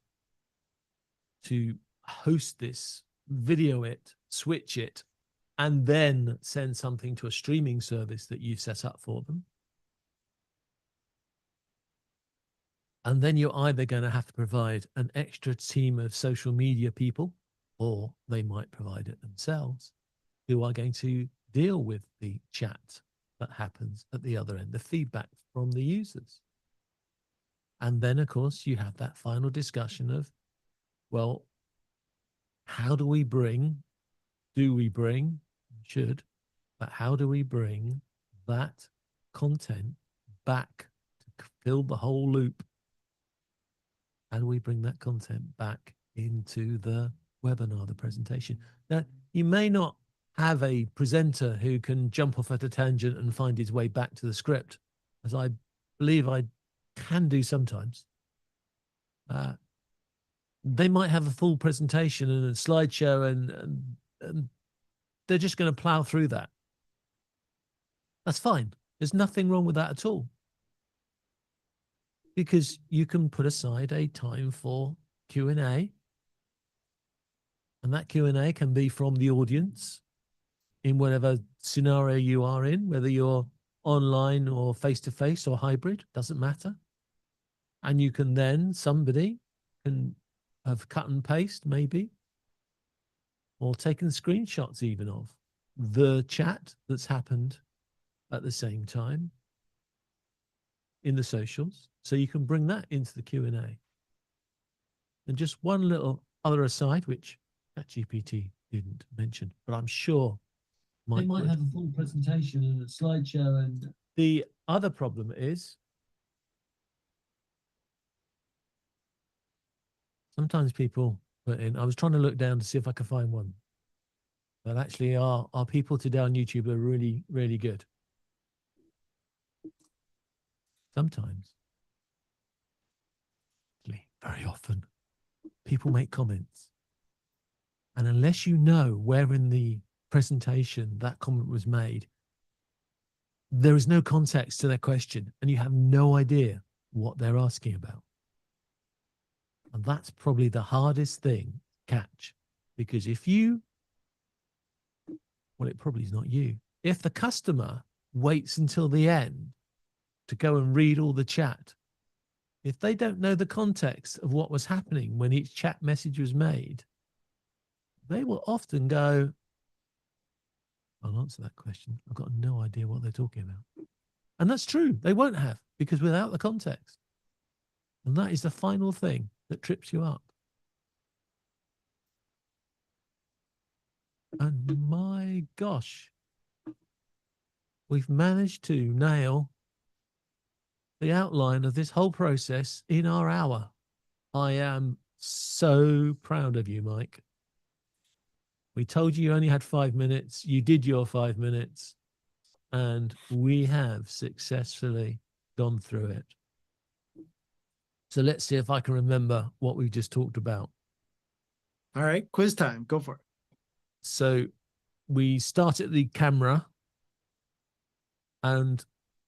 to host this, video it, switch it, and then send something to a streaming service that you've set up for them. And then you're either going to have to provide an extra team of social media people, or they might provide it themselves, who are going to deal with the chat that happens at the other end, the feedback from the users. And then, of course, you have that final discussion of, well, how do we bring, should, but how do we bring that content back to fill the whole loop? How do we bring that content back into the webinar, the presentation? Now, you may not have a presenter who can jump off at a tangent and find his way back to the script, as I believe I can do sometimes. They might have a full presentation and a slideshow, and they're just going to plow through that. That's fine. There's nothing wrong with that at all. Because you can put aside a time for Q&A. And that Q&A can be from the audience in whatever scenario you are in, whether you're online or face-to-face or hybrid, doesn't matter. And you can then, somebody can have cut and paste maybe, or taken screenshots even of the chat that's happened at the same time in the socials. So you can bring that into the Q&A. And just one little other aside, which ChatGPT didn't mention, but I'm sure they might have a full presentation and a slideshow. And the other problem is sometimes people put in, I was trying to look down to see if I could find one, but actually our people today on YouTube are really, really good. Sometimes, very often, people make comments. And unless you know where in the presentation that comment was made, there is no context to their question and you have no idea what they're asking about. And that's probably the hardest thing to catch, because if you, well, it probably is not you. If the customer waits until the end to go and read all the chat, if they don't know the context of what was happening when each chat message was made, they will often go, I'll answer that question. I've got no idea what they're talking about. And that's true. They won't have, because without the context. And that is the final thing that trips you up. And my gosh, we've managed to nail the outline of this whole process in our hour. I am so proud of you, Mike. We told you only had 5 minutes. You did your 5 minutes, and we have successfully gone through it. So let's see if I can remember what we just talked about. All right, quiz time. Go for it. So we started the camera, and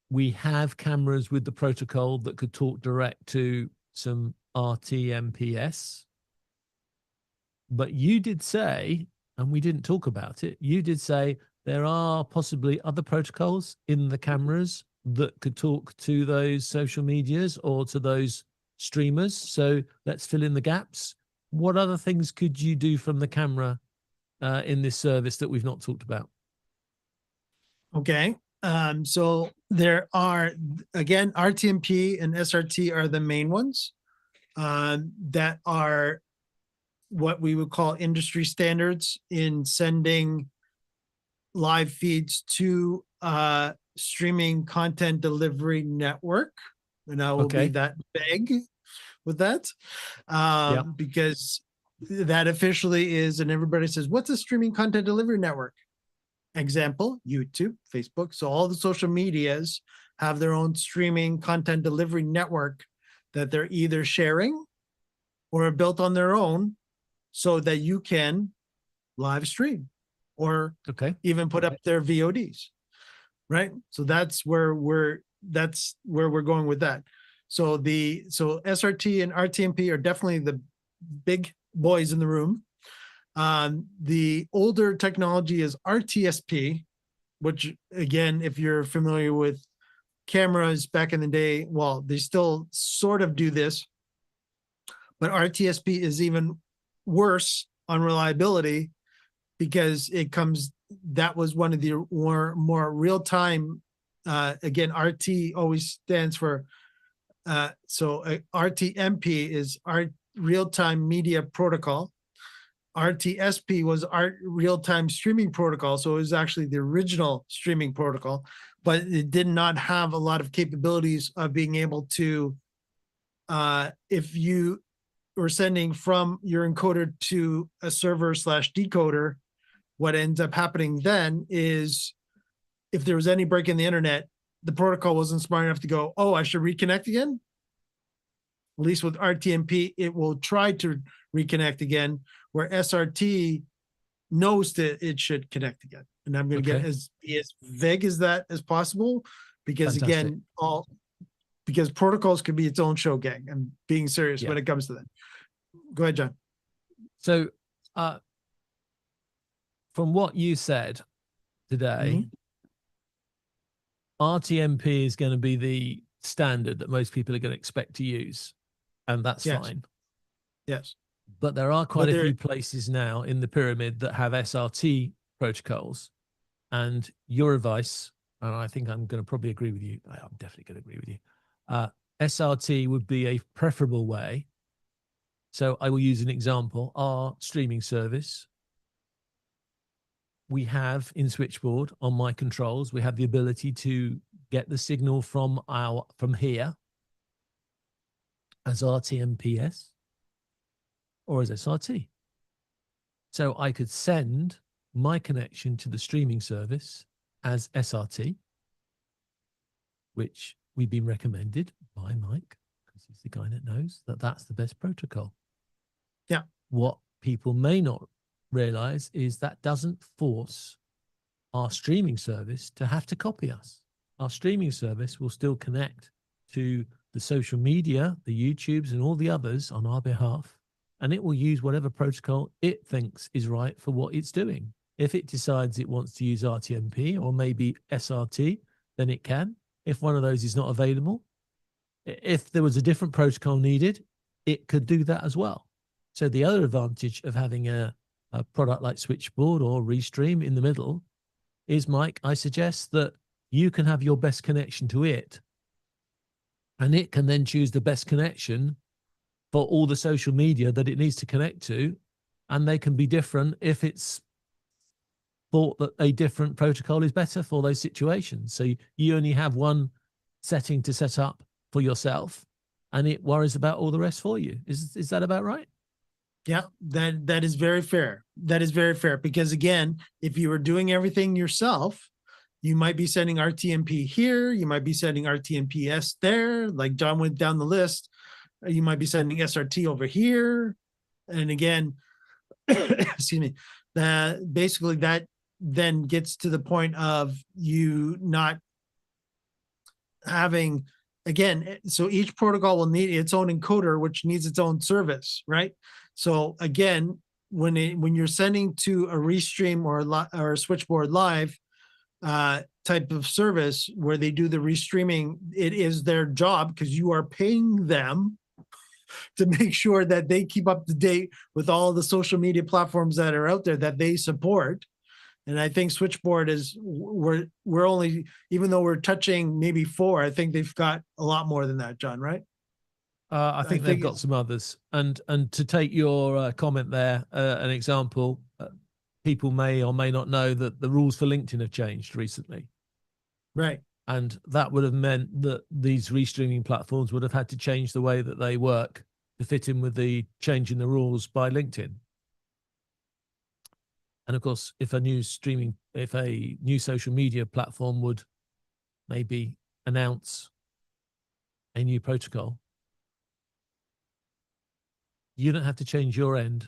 we have cameras with the protocol that could talk direct to some RTMPS. But you did say, and we didn't talk about it, you did say there are possibly other protocols in the cameras that could talk to those social medias or to those streamers. So let's fill in the gaps. What other things could you do from the camera in this service that we've not talked about? Okay. So there are, again, RTMP and SRT are the main ones that are what we would call industry standards in sending live feeds to streaming content delivery network. And I will be that vague with that because that officially is, and everybody says, what's a streaming content delivery network? Example, YouTube, Facebook. So all the social medias have their own streaming content delivery network that they're either sharing or are built on their own so that you can live stream or Okay. even put up their VODs, right? So that's where we're going with that. So SRT and RTMP are definitely the big boys in the room. The older technology is RTSP, which again, if you're familiar with cameras back in the day, well, they still sort of do this, but RTSP is even worse on reliability because that was one of the more real-time, again, RT always stands for, RTMP is our real-time media protocol. RTSP was our real-time streaming protocol. So it was actually the original streaming protocol, but it did not have a lot of capabilities of being able to, if you were sending from your encoder to a server / decoder, what ends up happening then is if there was any break in the internet, the protocol wasn't smart enough to go, oh, I should reconnect again. At least with RTMP, it will try to reconnect again, where SRT knows that it should connect again. And I'm going to get as vague as that as possible, because Fantastic. again, because protocols could be its own show, gang. I'm being serious when it comes to that. Go ahead, John. So, from what you said today, RTMP is going to be the standard that most people are going to expect to use, and that's fine. Yes. But there are quite a few places now in the pyramid that have SRT protocols, and your advice, and I think I'm going to probably agree with you. I'm definitely going to agree with you. SRT would be a preferable way. So I will use an example. Our streaming service, we have in Switchboard on my controls, we have the ability to get the signal from here as RTMPS or as SRT. So I could send my connection to the streaming service as SRT, which we've been recommended by Mike, because he's the guy that knows that that's the best protocol. Yeah. What people may not realize is that doesn't force our streaming service to have to copy us. Our streaming service will still connect to the social media, the YouTubes and all the others on our behalf, and it will use whatever protocol it thinks is right for what it's doing. If it decides it wants to use RTMP or maybe SRT, then it can. If one of those is not available, if there was a different protocol needed, it could do that as well. So the other advantage of having a product like Switchboard or Restream in the middle is, Mike, I suggest that you can have your best connection to it, and it can then choose the best connection for all the social media that it needs to connect to, and they can be different if it's thought that a different protocol is better for those situations. So you only have one setting to set up for yourself, and it worries about all the rest for you. Is that about right? Yeah, that is very fair. That is very fair, because again, if you were doing everything yourself, you might be sending RTMP here, you might be sending RTMPS there, like John went down the list. You might be sending SRT over here. And again, excuse me, that basically that then gets to the point of you not having, again, so each protocol will need its own encoder, which needs its own service, right? So again, when you're sending to a Restream or a Switchboard Live type of service where they do the restreaming, it is their job, because you are paying them to make sure that they keep up to date with all the social media platforms that are out there that they support. And I think Switchboard we're only, even though we're touching maybe 4, I think they've got a lot more than that, John, right? I think they've got some others. And to take your comment there, an example, people may or may not know that the rules for LinkedIn have changed recently. Right. And that would have meant that these restreaming platforms would have had to change the way that they work to fit in with the change in the rules by LinkedIn. And of course, if a new social media platform would maybe announce a new protocol, You don't have to change your end.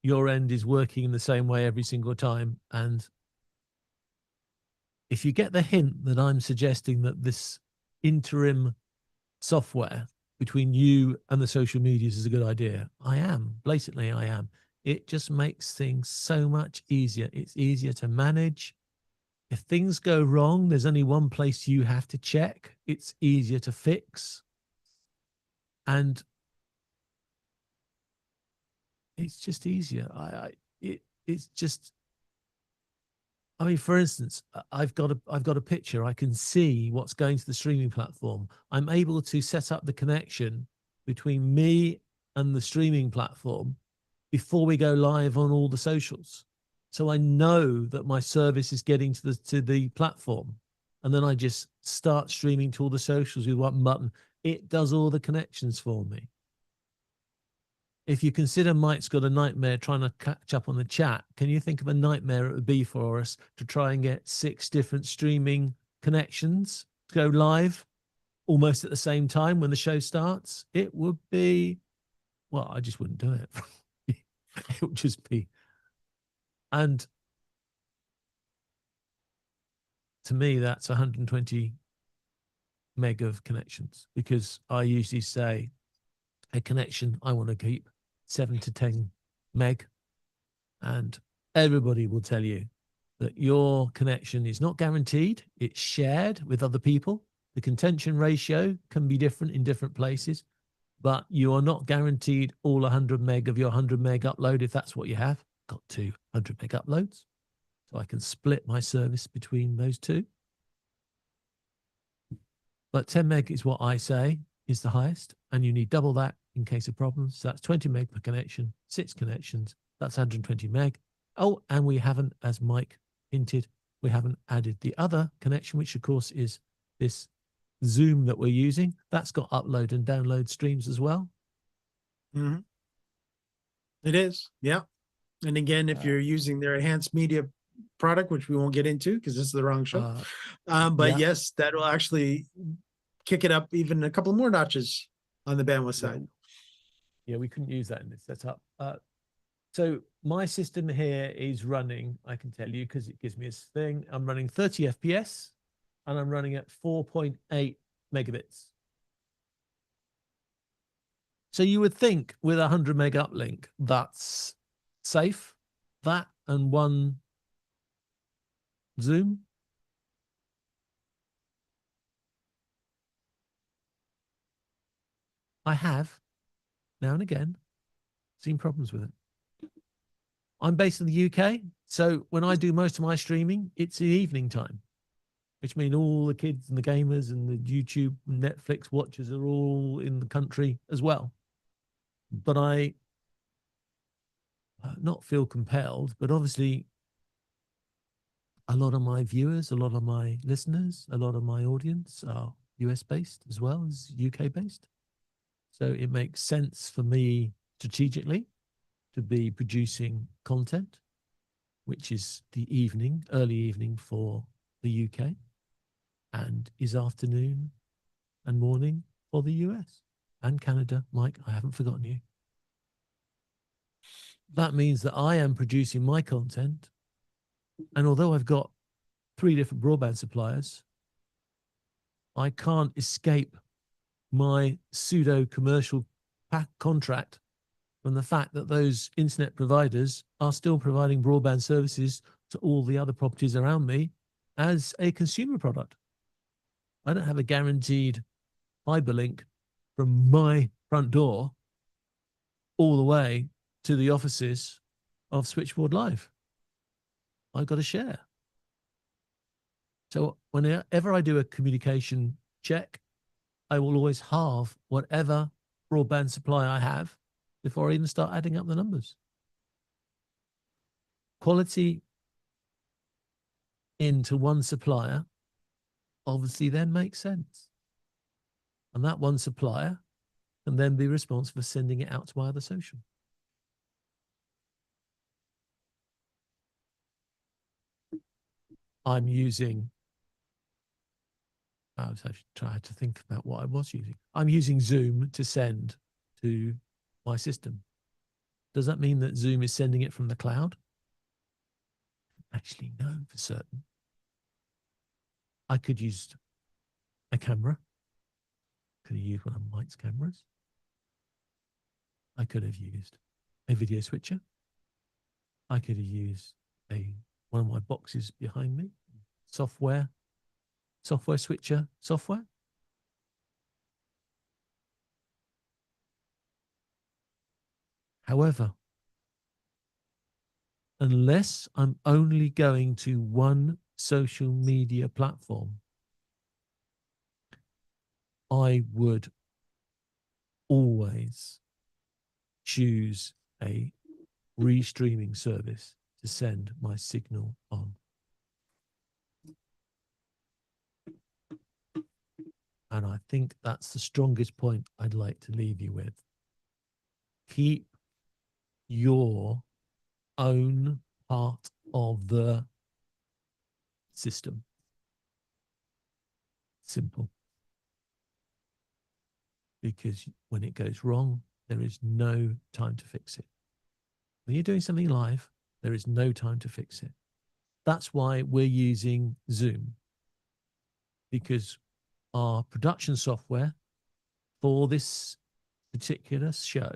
Your end is working in the same way every single time. And if you get the hint that I'm suggesting that this interim software between you and the social medias is a good idea, I am. Blatantly, I am. It just makes things so much easier. It's easier to manage. If things go wrong, there's only one place you have to check. It's easier to fix. And it's just easier. It's just, I mean, for instance, I've got a picture. I can see what's going to the streaming platform. I'm able to set up the connection between me and the streaming platform before we go live on all the socials. So I know that my service is getting to the platform. And then I just start streaming to all the socials with one button. It does all the connections for me. If you consider Mike's got a nightmare trying to catch up on the chat, can you think of a nightmare it would be for us to try and get 6 different streaming connections to go live almost at the same time when the show starts? It would be, well, I just wouldn't do it. It would just be, and to me, that's 120 meg of connections, because I usually say a connection I want to keep 7 to 10 meg, and everybody will tell you that your connection is not guaranteed. It's shared with other people. The contention ratio can be different in different places, but you are not guaranteed all 100 meg of your 100 meg upload if that's what you have. Got 200 meg uploads, so I can split my service between those two. But 10 meg is what I say is the highest, and you need double that in case of problems. So that's 20 meg per connection, 6 connections. That's 120 meg. Oh, and we haven't, as Mike hinted, we haven't added the other connection, which of course is this Zoom that we're using. That's got upload and download streams as well. Mm-hmm. It is, yeah. And again, if you're using their enhanced media product, which we won't get into because this is the wrong show, but yeah. yes, that will actually kick it up even a couple more notches on the bandwidth side. Yeah, we couldn't use that in this setup. So my system here is running, I can tell you because it gives me this thing. I'm running 30 FPS and I'm running at 4.8 megabits. So you would think with 100 meg uplink, that's safe. That and one Zoom. I have now and again seen problems with it. I'm based in the UK, so when I do most of my streaming, it's in evening time, which means all the kids and the gamers and the YouTube and Netflix watchers are all in the country as well. But I not feel compelled, but obviously a lot of my viewers, a lot of my listeners, a lot of my audience are US based as well as UK based. So it makes sense for me strategically to be producing content, which is the evening, early evening for the UK, and is afternoon and morning for the US and Canada. Mike, I haven't forgotten you. That means that I am producing my content, and although I've got 3 different broadband suppliers, I can't escape my pseudo commercial contract from the fact that those internet providers are still providing broadband services to all the other properties around me as a consumer product. I don't have a guaranteed hyperlink from my front door all the way to the offices of Switchboard Live. I've got to share. So whenever I do a communication check, I will always halve whatever broadband supply I have before I even start adding up the numbers. Quality into one supplier obviously then makes sense. And that one supplier can then be responsible for sending it out to my other social. I'm using, I was actually trying to think about what I was using. I'm using Zoom to send to my system. Does that mean that Zoom is sending it from the cloud? Actually, no, for certain. I could use a camera. Could have used one of Mike's cameras. I could have used a video switcher. I could have used one of my boxes behind me, software switcher software. However, unless I'm only going to one social media platform, I would always choose a restreaming service to send my signal on. And I think that's the strongest point I'd like to leave you with. Keep your own part of the system simple. Because when it goes wrong, there is no time to fix it. When you're doing something live, there is no time to fix it. That's why we're using Zoom, because our production software for this particular show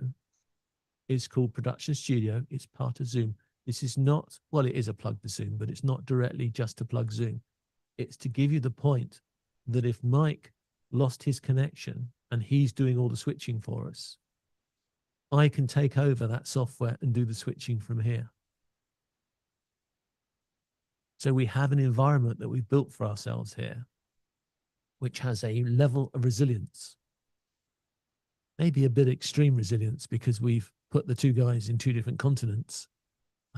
is called Production Studio. It's part of Zoom. This is not, well, it is a plug for Zoom, but it's not directly just to plug Zoom. It's to give you the point that if Mike lost his connection and he's doing all the switching for us, I can take over that software and do the switching from here. So we have an environment that we've built for ourselves here, which has a level of resilience, maybe a bit extreme resilience because we've put the two guys in two different continents.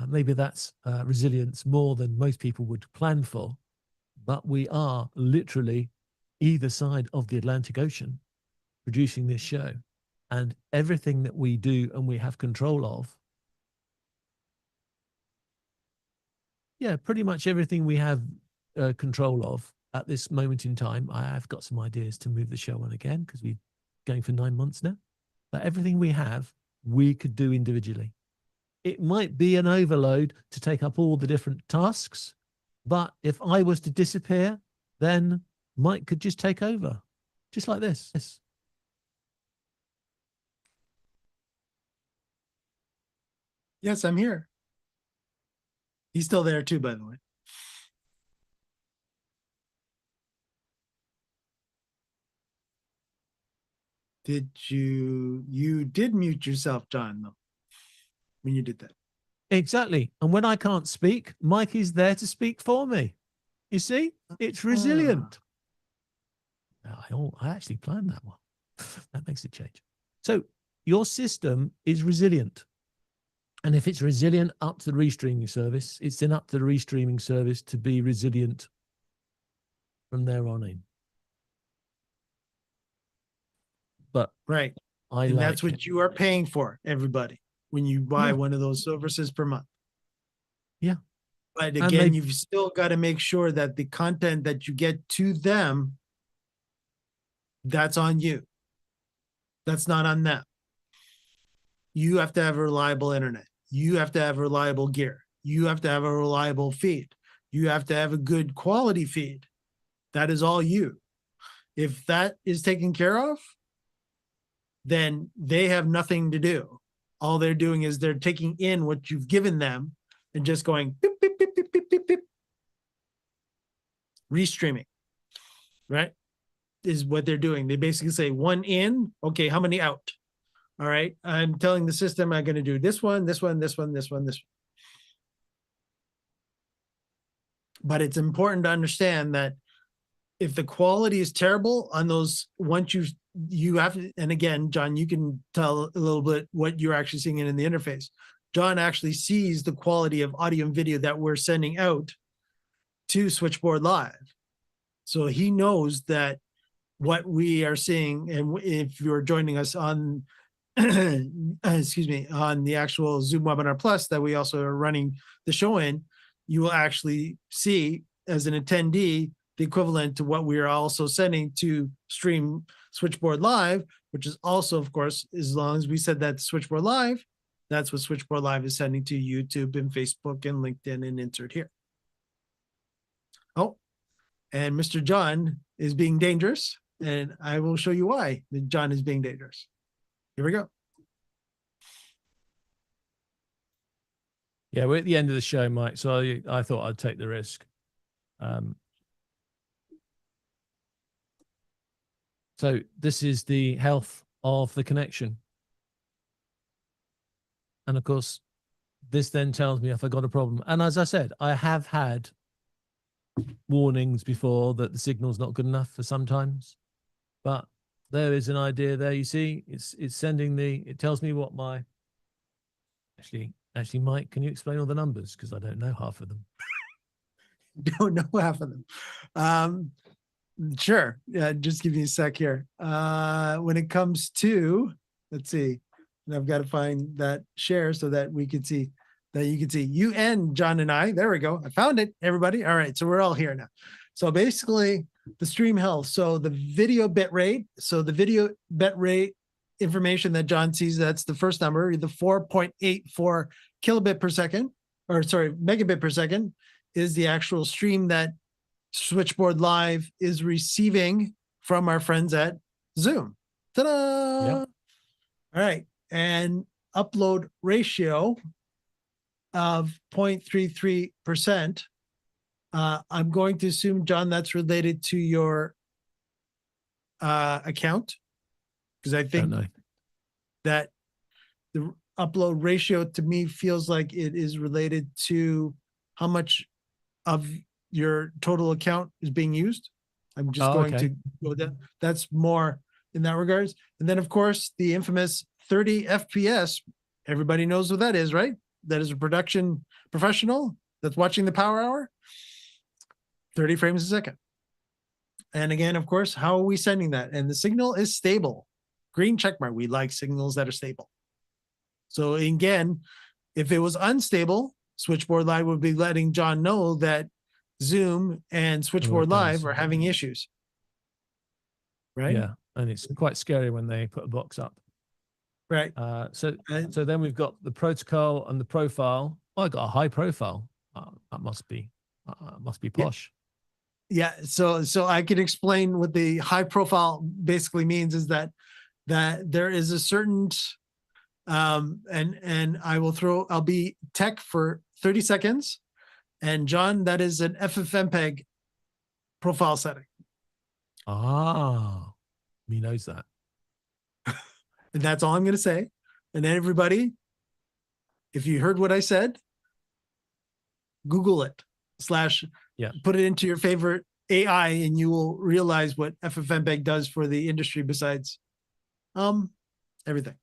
Maybe that's resilience more than most people would plan for, but we are literally either side of the Atlantic Ocean producing this show, and everything that we do and we have control of, yeah, pretty much everything we have control of at this moment in time. I have got some ideas to move the show on again because we're going for 9 months now, but everything we have, we could do individually. It might be an overload to take up all the different tasks, but if I was to disappear, then Mike could just take over, just like this. Yes, I'm here. He's still there too, by the way. You did mute yourself, John, though, when you did that. Exactly. And when I can't speak, Mike is there to speak for me. You see, it's resilient. I actually planned that one. That makes a change. So your system is resilient. And if it's resilient up to the restreaming service, it's then up to the restreaming service to be resilient from there on in. But right. And that's what you are paying for, everybody, when you buy one of those services per month. Yeah. But again, you've still got to make sure that the content that you get to them, that's on you. That's not on them. You have to have reliable internet. You have to have reliable gear. You have to have a reliable feed. You have to have a good quality feed. That is all you. If that is taken care of, then they have nothing to do. All they're doing is they're taking in what you've given them and just going beep, beep, beep, beep, beep, beep, beep. Restreaming, right? Is what they're doing. They basically say one in, okay, how many out? All right, I'm telling the system I'm going to do this one, this one, this one, this one, this one. But it's important to understand that if the quality is terrible on those, once you have to, and again, John, you can tell a little bit what you're actually seeing in the interface. John actually sees the quality of audio and video that we're sending out to Switchboard Live. So he knows that what we are seeing, and if you're joining us on excuse me, on the actual Zoom Webinar Plus that we also are running the show in, you will actually see as an attendee the equivalent to what we are also sending to stream Switchboard Live, which is also, of course, as long as we said that Switchboard Live, That's what Switchboard Live is sending to YouTube and Facebook and LinkedIn and insert here. Oh, and Mr. John is being dangerous, and I will show you why John is being dangerous. Here we go. Yeah, we're at the end of the show, Mike. So I thought I'd take the risk. So this is the health of the connection. And of course, this then tells me if I got a problem. And as I said, I have had warnings before that the signal's not good enough for sometimes. But there is an idea there. You see, it's sending it tells me what my actually, Mike, can you explain all the numbers? Because I don't know half of them. Don't know half of them. Sure. Yeah, just give me a sec here. When it comes to, let's see, and I've got to find that share so that we can see that you can see you and John and I. There we go. I found it, everybody. All right. So we're all here now. So basically the stream health. So the video bit rate. So the video bit rate information that John sees, that's the first number, the 4.84 kilobit per second, or sorry, megabit per second is the actual stream that Switchboard Live is receiving from our friends at Zoom. Ta-da! Yep. All right. And upload ratio of 0.33%. I'm going to assume, John, that's related to your account, because I think that the upload ratio to me feels like it is related to how much of your total account is being used. I'm just going to go down. That's more in that regards. And then, of course, the infamous 30 FPS. Everybody knows what that is, right? That is a production professional that's watching the Power Hour. 30 frames a second. And again, of course, how are we sending that? And the signal is stable. Green check mark. We like signals that are stable. So again, if it was unstable, Switchboard Live would be letting John know that Zoom and Switchboard Live are having issues. Right? Yeah. And it's quite scary when they put a box up. Right. So then we've got the protocol and the profile. Oh, I got a high profile. That must be posh. Yeah. So I can explain what the high profile basically means is that there is a certain and I'll be tech for 30 seconds. And John, that is an FFmpeg profile setting. Ah, he knows that. And that's all I'm going to say. And then everybody, if you heard what I said, Google it / put it into your favorite AI and you will realize what FFmpeg does for the industry besides everything.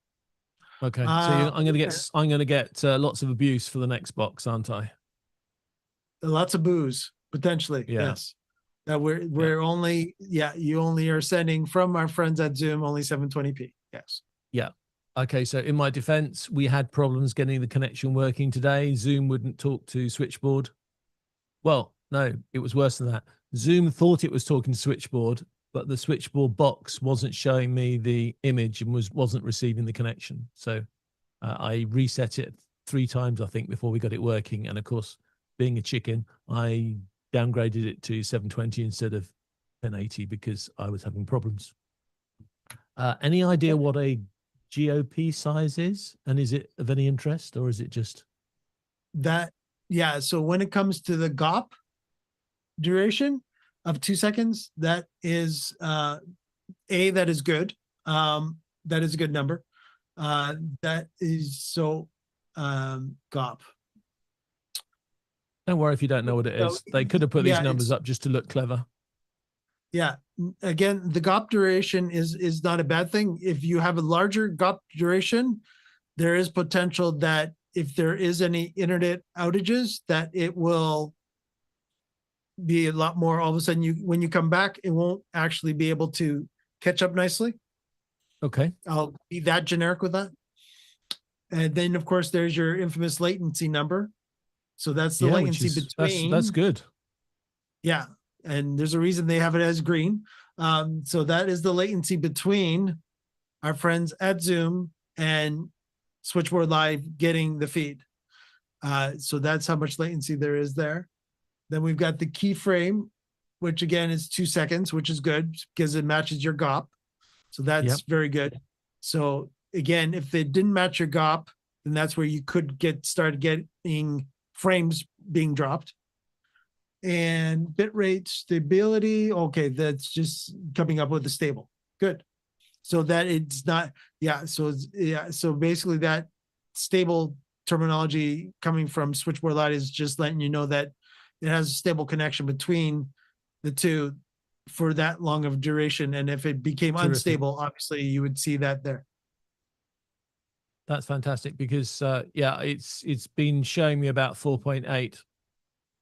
Okay. So I'm going to get lots of abuse for the next box, aren't I? Lots of booze, potentially. Yeah. Yes. That we're only, you only are sending from our friends at Zoom only 720p. Yes. Yeah. Okay. So in my defense, we had problems getting the connection working today. Zoom wouldn't talk to Switchboard. Well, no, it was worse than that. Zoom thought it was talking to Switchboard, but the Switchboard box wasn't showing me the image and wasn't receiving the connection. So I reset it 3 times, I think, before we got it working. And of course, being a chicken, I downgraded it to 720 instead of 1080 because I was having problems. Any idea what a GOP size is? And is it of any interest, or is it just that? Yeah. So when it comes to the GOP duration of 2 seconds, that is that is good. That is a good number. That is so GOP. Don't worry if you don't know what it is. They could have put these numbers up just to look clever. Yeah. Again, the GOP duration is not a bad thing. If you have a larger GOP duration, there is potential that if there is any internet outages, that it will be a lot more. All of a sudden, when you come back, it won't actually be able to catch up nicely. Okay. I'll be that generic with that. And then, of course, there's your infamous latency number. So that's the latency between. That's good. Yeah. And there's a reason they have it as green. So that is the latency between our friends at Zoom and switchboard live getting the feed. So that's how much latency there is there. Then we've got the keyframe, which again is 2 seconds, which is good because it matches your GOP. So that's very good. So again, if it didn't match your GOP, then that's where you could start getting frames being dropped. And bitrate stability, okay, that's just coming up with a stable. Good. So that it's not, so basically that stable terminology coming from switchboard light is just letting you know that it has a stable connection between the two for that long of duration. And if it became unstable, obviously you would see that there. That's fantastic because it's been showing me about 4.8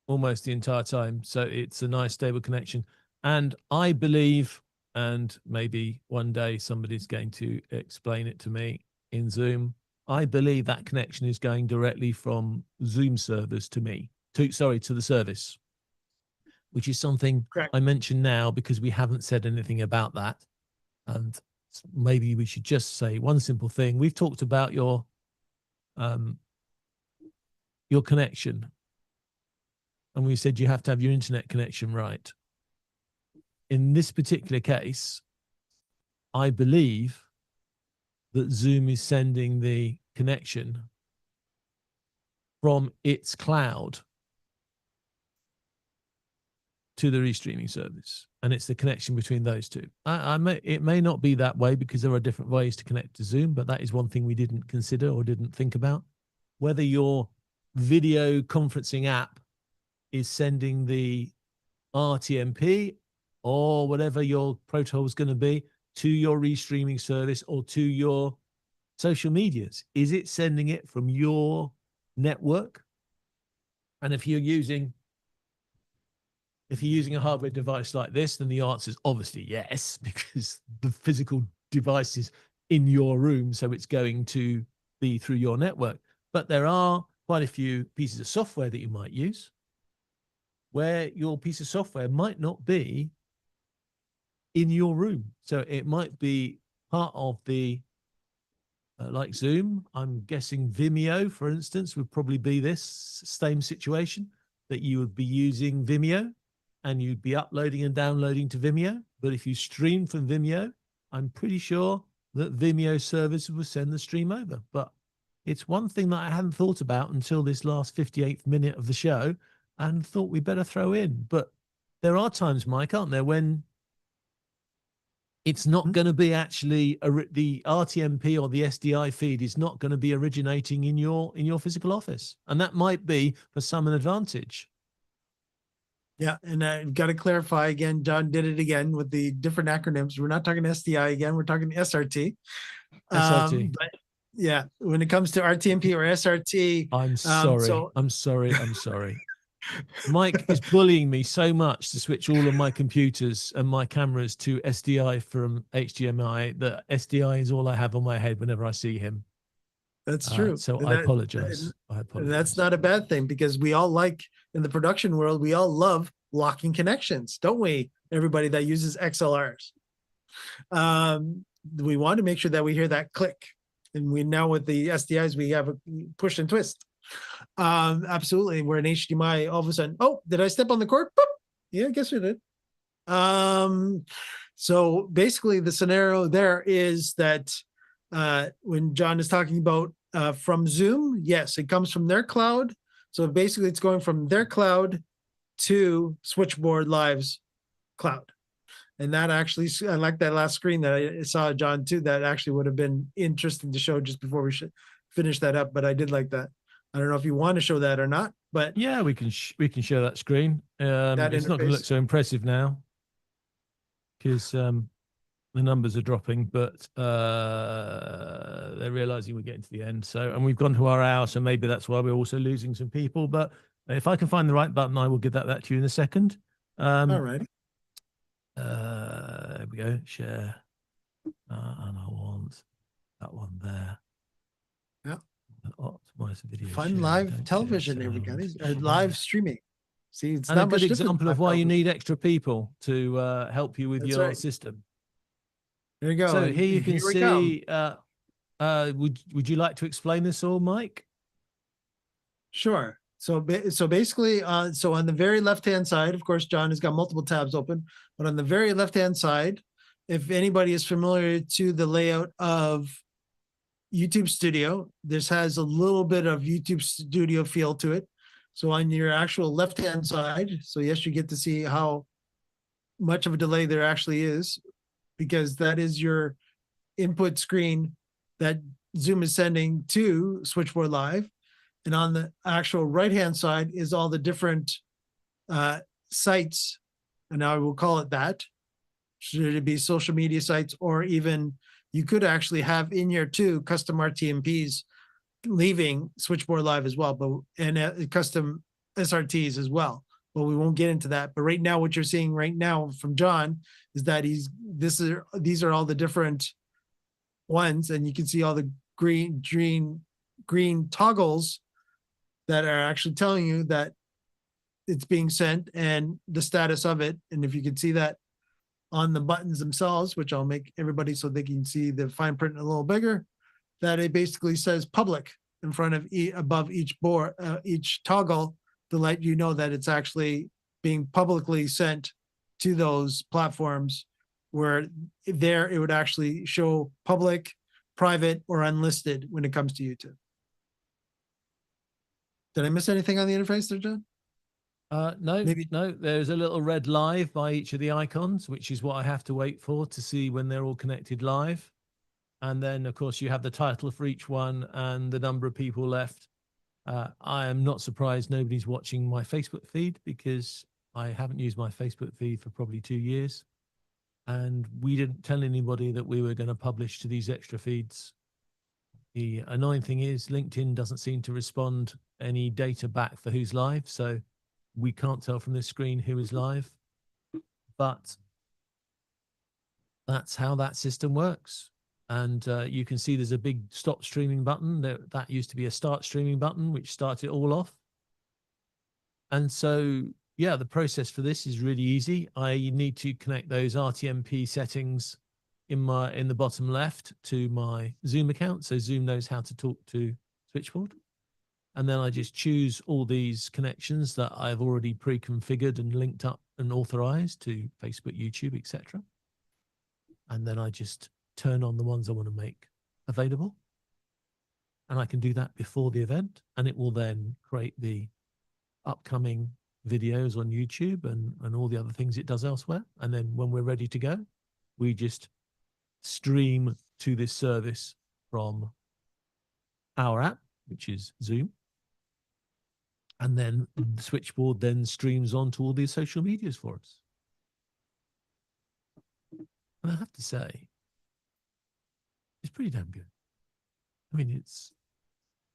almost the entire time. So it's a nice stable connection. And I believe, and maybe one day somebody's going to explain it to me in Zoom, I believe that connection is going directly from Zoom servers to me, to the service, which is something I mention now because we haven't said anything about that. And maybe we should just say one simple thing. We've talked about your connection, and we said you have to have your internet connection right. In this particular case, I believe that Zoom is sending the connection from its cloud to the restreaming service, and it's the connection between those two. It may not be that way because there are different ways to connect to Zoom, but that is one thing we didn't consider or didn't think about. Whether your video conferencing app is sending the RTMP or whatever your protocol is going to be to your restreaming service or to your social medias, is it sending it from your network? And if you're using a hardware device like this, then the answer is obviously yes, because the physical device is in your room, so it's going to be through your network. But there are quite a few pieces of software that you might use where your piece of software might not be in your room. So it might be part of the, like Zoom, I'm guessing Vimeo, for instance, would probably be this same situation, that you would be using Vimeo and you'd be uploading and downloading to Vimeo. But if you stream from Vimeo, I'm pretty sure that Vimeo service will send the stream over. But it's one thing that I hadn't thought about until this last 58th minute of the show, and thought we better throw in. But there are times, Mike, aren't there, when it's not going to be actually the RTMP or the SDI feed is not going to be originating in your physical office, and that might be for some an advantage. Yeah, and I've got to clarify again. John did it again with the different acronyms. We're not talking SDI again. We're talking SRT. SRT. But yeah, when it comes to RTMP or SRT, I'm sorry. I'm sorry. Mike is bullying me so much to switch all of my computers and my cameras to SDI from HDMI that SDI is all I have on my head whenever I see him. That's true. So I apologize. And that's not a bad thing, because we all in the production world, we all love locking connections, don't we? Everybody that uses XLRs. We want to make sure that we hear that click. And we now with the SDIs, we have a push and twist. Absolutely. Where an HDMI, all of a sudden, oh, did I step on the cord? Boop. Yeah, I guess we did. So basically the scenario there is that when John is talking about from Zoom, yes, it comes from their cloud. So basically it's going from their cloud to Switchboard Live's cloud. And that actually, I like that last screen that I saw, John, too. That actually would have been interesting to show just before we should finish that up. But I did like that. I don't know if you want to show that or not, but yeah, we can show that screen. It's not going to look so impressive now because the numbers are dropping, but they're realizing we're getting to the end. So, and we've gone to our hour, so maybe that's why we're also losing some people. But if I can find the right button, I will give that to you in a second. All right. There we go. Share, and I want that one there. Yeah. Optimize the video. Fun live television, everybody. Live streaming. See, it's not a good much example of why you need extra people to help you with your right. system. There you go. So here you can see Would you like to explain this all, Mike? Sure. So basically, so on the very left-hand side, of course, John has got multiple tabs open, but on the very left-hand side, if anybody is familiar to the layout of YouTube Studio, this has a little bit of YouTube Studio feel to it. So on your actual left-hand side, so yes, you get to see how much of a delay there actually is, because that is your input screen that Zoom is sending to Switchboard Live. And on the actual right-hand side is all the different sites, and I will call it that. Should it be social media sites, or even you could actually have in here too custom RTMPs leaving Switchboard Live as well, but and custom SRTs as well. But we won't get into that. But right now, what you're seeing right now from John is that these are all the different ones, and you can see all the green toggles that are actually telling you that it's being sent and the status of it. And if you can see that on the buttons themselves, which I'll make everybody so they can see the fine print a little bigger, that it basically says public in front of above each board, each toggle, to let you know that it's actually being publicly sent to those platforms, where there it would actually show public, private, or unlisted when it comes to YouTube. Did I miss anything on the interface there, John? No, Maybe- no. There's a little red live by each of the icons, which is what I have to wait for to see when they're all connected live. And then, of course, you have the title for each one and the number of people left. I am not surprised nobody's watching my Facebook feed, because I haven't used my Facebook feed for probably 2 years. And we didn't tell anybody that we were going to publish to these extra feeds. The annoying thing is LinkedIn doesn't seem to respond any data back for who's live. So we can't tell from this screen who is live, but that's how that system works. And you can see there's a big stop streaming button. That used to be a start streaming button, which starts it all off. And so, yeah, the process for this is really easy. I need to connect those RTMP settings in the bottom left to my Zoom account, so Zoom knows how to talk to Switchboard. And then I just choose all these connections that I've already pre-configured and linked up and authorized to Facebook, YouTube, etc. And then I just turn on the ones I want to make available. And I can do that before the event, and it will then create the upcoming videos on YouTube and all the other things it does elsewhere. And then when we're ready to go, we just stream to this service from our app, which is Zoom. And then the Switchboard then streams onto all these social medias for us. And I have to say, it's pretty damn good. I mean,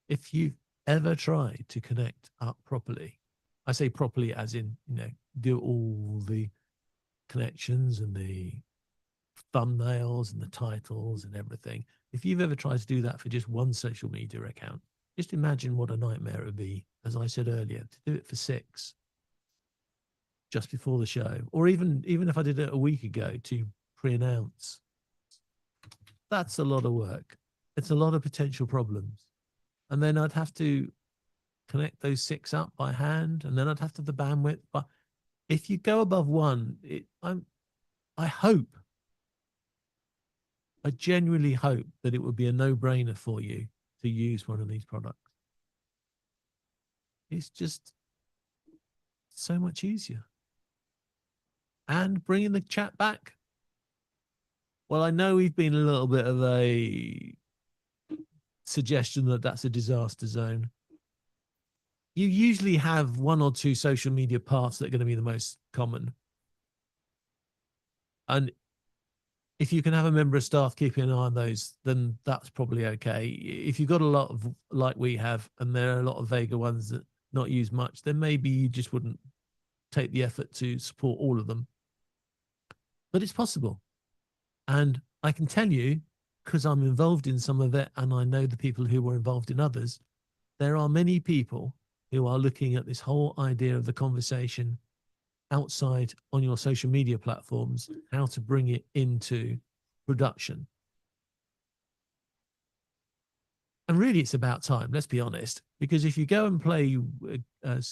if you've ever tried to connect up properly, I say properly as in, do all the connections and the thumbnails and the titles and everything. If you've ever tried to do that for just one social media account, just imagine what a nightmare it would be, as I said earlier, to do it for 6 just before the show, or even if I did it a week ago to pre-announce. That's a lot of work. It's a lot of potential problems. And then I'd have to connect those 6 up by hand, and then I'd have to have the bandwidth. But if you go above 1, I genuinely hope that it would be a no-brainer for you to use one of these products. It's just so much easier. And bringing the chat back. Well, I know we've been a little bit of a suggestion that that's a disaster zone. You usually have 1 or 2 social media paths that are going to be the most common. And if you can have a member of staff keeping an eye on those, then that's probably okay. If you've got a lot of, like we have, and there are a lot of Vega ones that not use much, then maybe you just wouldn't take the effort to support all of them. But it's possible. And I can tell you, because I'm involved in some of it, and I know the people who were involved in others, there are many people who are looking at this whole idea of the conversation outside on your social media platforms, how to bring it into production. And really, it's about time, let's be honest, because if you go and play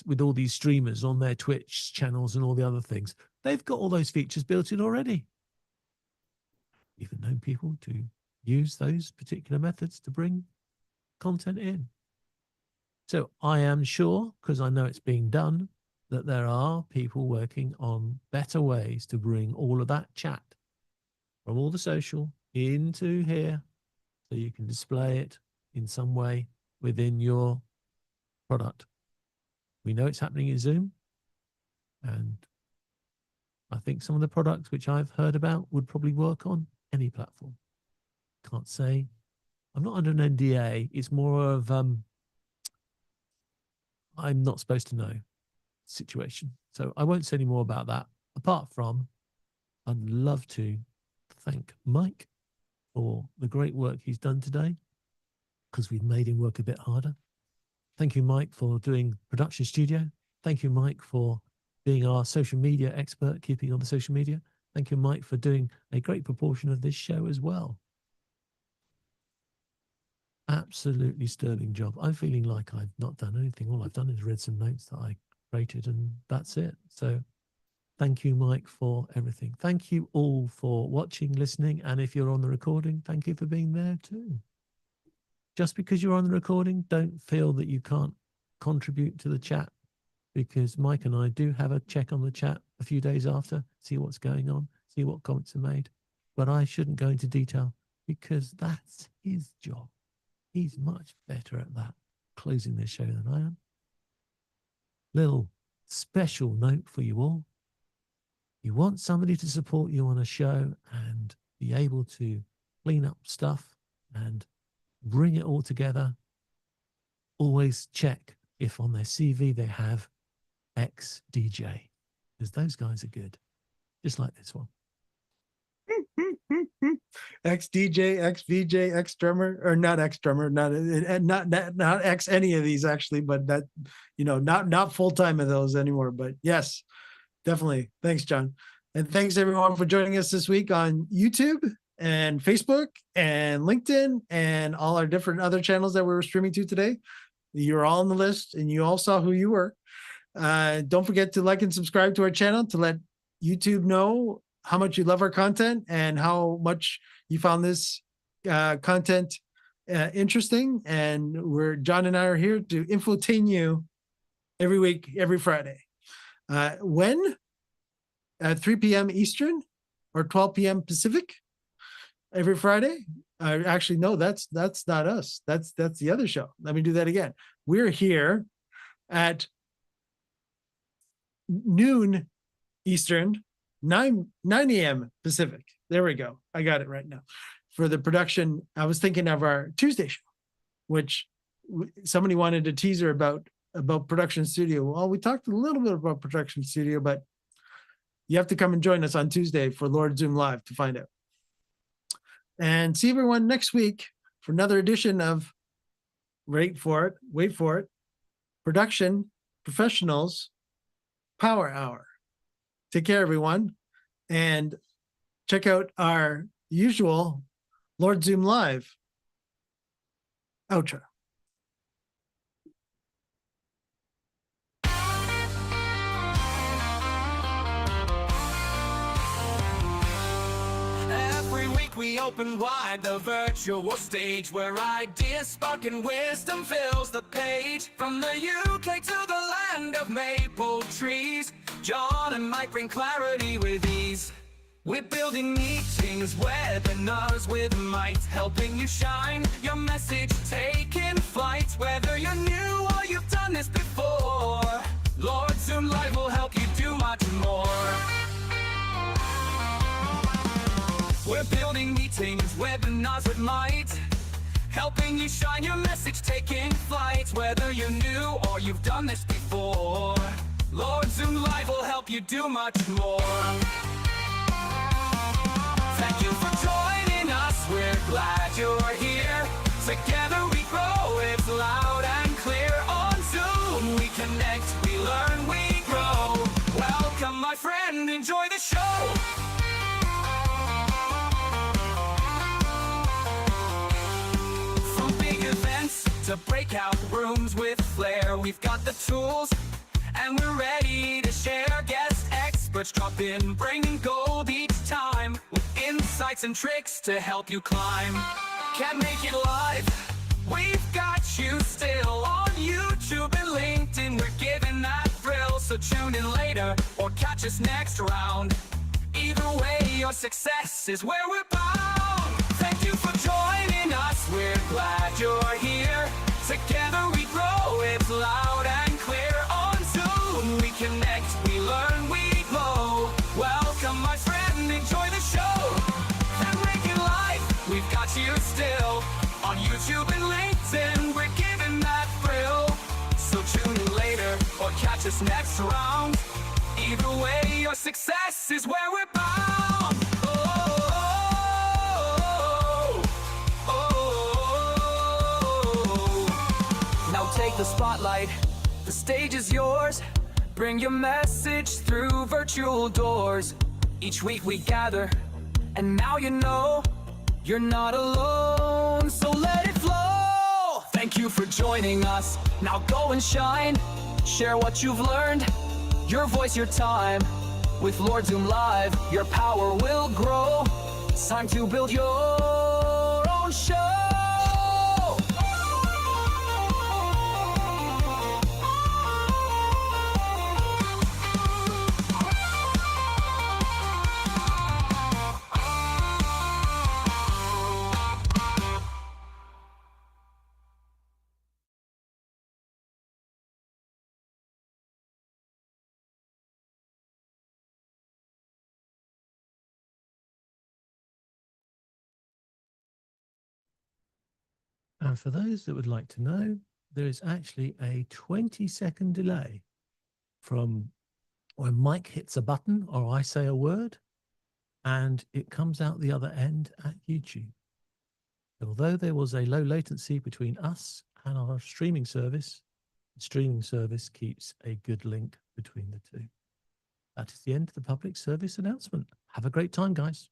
with all these streamers on their Twitch channels and all the other things, they've got all those features built in already. Even known people to use those particular methods to bring content in. So I am sure, because I know it's being done, that there are people working on better ways to bring all of that chat from all the social into here so you can display it in some way within your product. We know it's happening in Zoom, and I think some of the products which I've heard about would probably work on any platform. Can't say. I'm not under an NDA. It's more of I'm not supposed to know situation. So I won't say any more about that. Apart from, I'd love to thank Mike for the great work he's done today, because we've made him work a bit harder. Thank you, Mike, for doing production studio. Thank you, Mike, for being our social media expert, keeping on the social media. Thank you, Mike, for doing a great proportion of this show as well. Absolutely sterling job. I'm feeling like I've not done anything. All I've done is read some notes that I created, and that's it. So thank you, Mike, for everything. Thank you all for watching, listening, and if you're on the recording, thank you for being there too. Just because you're on the recording, don't feel that you can't contribute to the chat, because Mike and I do have a check on the chat a few days after, see what's going on, see what comments are made. But I shouldn't go into detail because that's his job. He's much better at that, closing this show, than I am. Little special note for you all. You want somebody to support you on a show and be able to clean up stuff and bring it all together. Always check if on their CV they have ex-DJ, because those guys are good, just like this one. Ex-DJ, ex-VJ, ex-drummer, or not ex-drummer, not ex any of these actually, but that, not full-time of those anymore. But yes, definitely. Thanks, John. And thanks everyone for joining us this week on YouTube and Facebook and LinkedIn and all our different other channels that we were streaming to today. You're all on the list and you all saw who you were. Don't forget to like and subscribe to our channel to let YouTube know how much you love our content and how much you found this content interesting. And John and I are here to infotain you every week, every Friday. When? At 3 p.m. Eastern or 12 p.m. Pacific every Friday. Actually, no, that's not us. That's the other show. Let me do that again. We're here at noon Eastern, 9 a.m. Pacific. There we go. I got it right now. For the production, I was thinking of our Tuesday show, which somebody wanted a teaser about production studio. Well, we talked a little bit about production studio, but you have to come and join us on Tuesday for Lord Zoom Live to find out. And see everyone next week for another edition of, wait for it, Production Professionals Power Hour. Take care, everyone. And check out our usual Lord Zoom Live outro. Every week we open wide the virtual stage where ideas spark and wisdom fills the page. From the UK to the land of maple trees, John and Mike bring clarity with ease. We're building meetings, webinars with might, helping you shine your message, taking flight. Whether you're new or you've done this before, Lord Zoom Live will help you do much more. We're building meetings, webinars with might, helping you shine your message, taking flight. Whether you're new or you've done this before, Lord Zoom Live will help you do much more. Thank you for joining us, we're glad you're here. Together we grow, it's loud and clear. On Zoom we connect, we learn, we grow. Welcome my friend, enjoy the show. From big events breakout rooms with flair. We've got the tools, and we're ready to share. Guest experts drop in, bringing gold each time, with insights and tricks to help you climb. Can't make it live? We've got you still on YouTube and LinkedIn. We're giving that thrill, so tune in later or catch us next round. Either way, your success is where we're bound. Thank you for joining us, we're glad you're here. Together we grow, it's loud and clear. On Zoom we connect, we learn, we glow. Welcome my friend, enjoy the show. And make it live, we've got you still. On YouTube and LinkedIn, we're giving that thrill. So tune in later or catch us next round. Either way, your success is where we're bound. Now take the spotlight, the stage is yours. Bring your message through virtual doors. Each week we gather, and now you know you're not alone, so let it flow. Thank you for joining us, now go and shine. Share what you've learned, your voice, your time. With Lord Zoom Live, your power will grow. It's time to build your own show. And for those that would like to know, there is actually a 20-second delay from when Mike hits a button or I say a word, and it comes out the other end at YouTube. Although there was a low latency between us and our streaming service, the streaming service keeps a good link between the two. That is the end of the public service announcement. Have a great time, guys.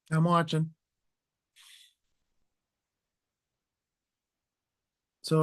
I'm watching.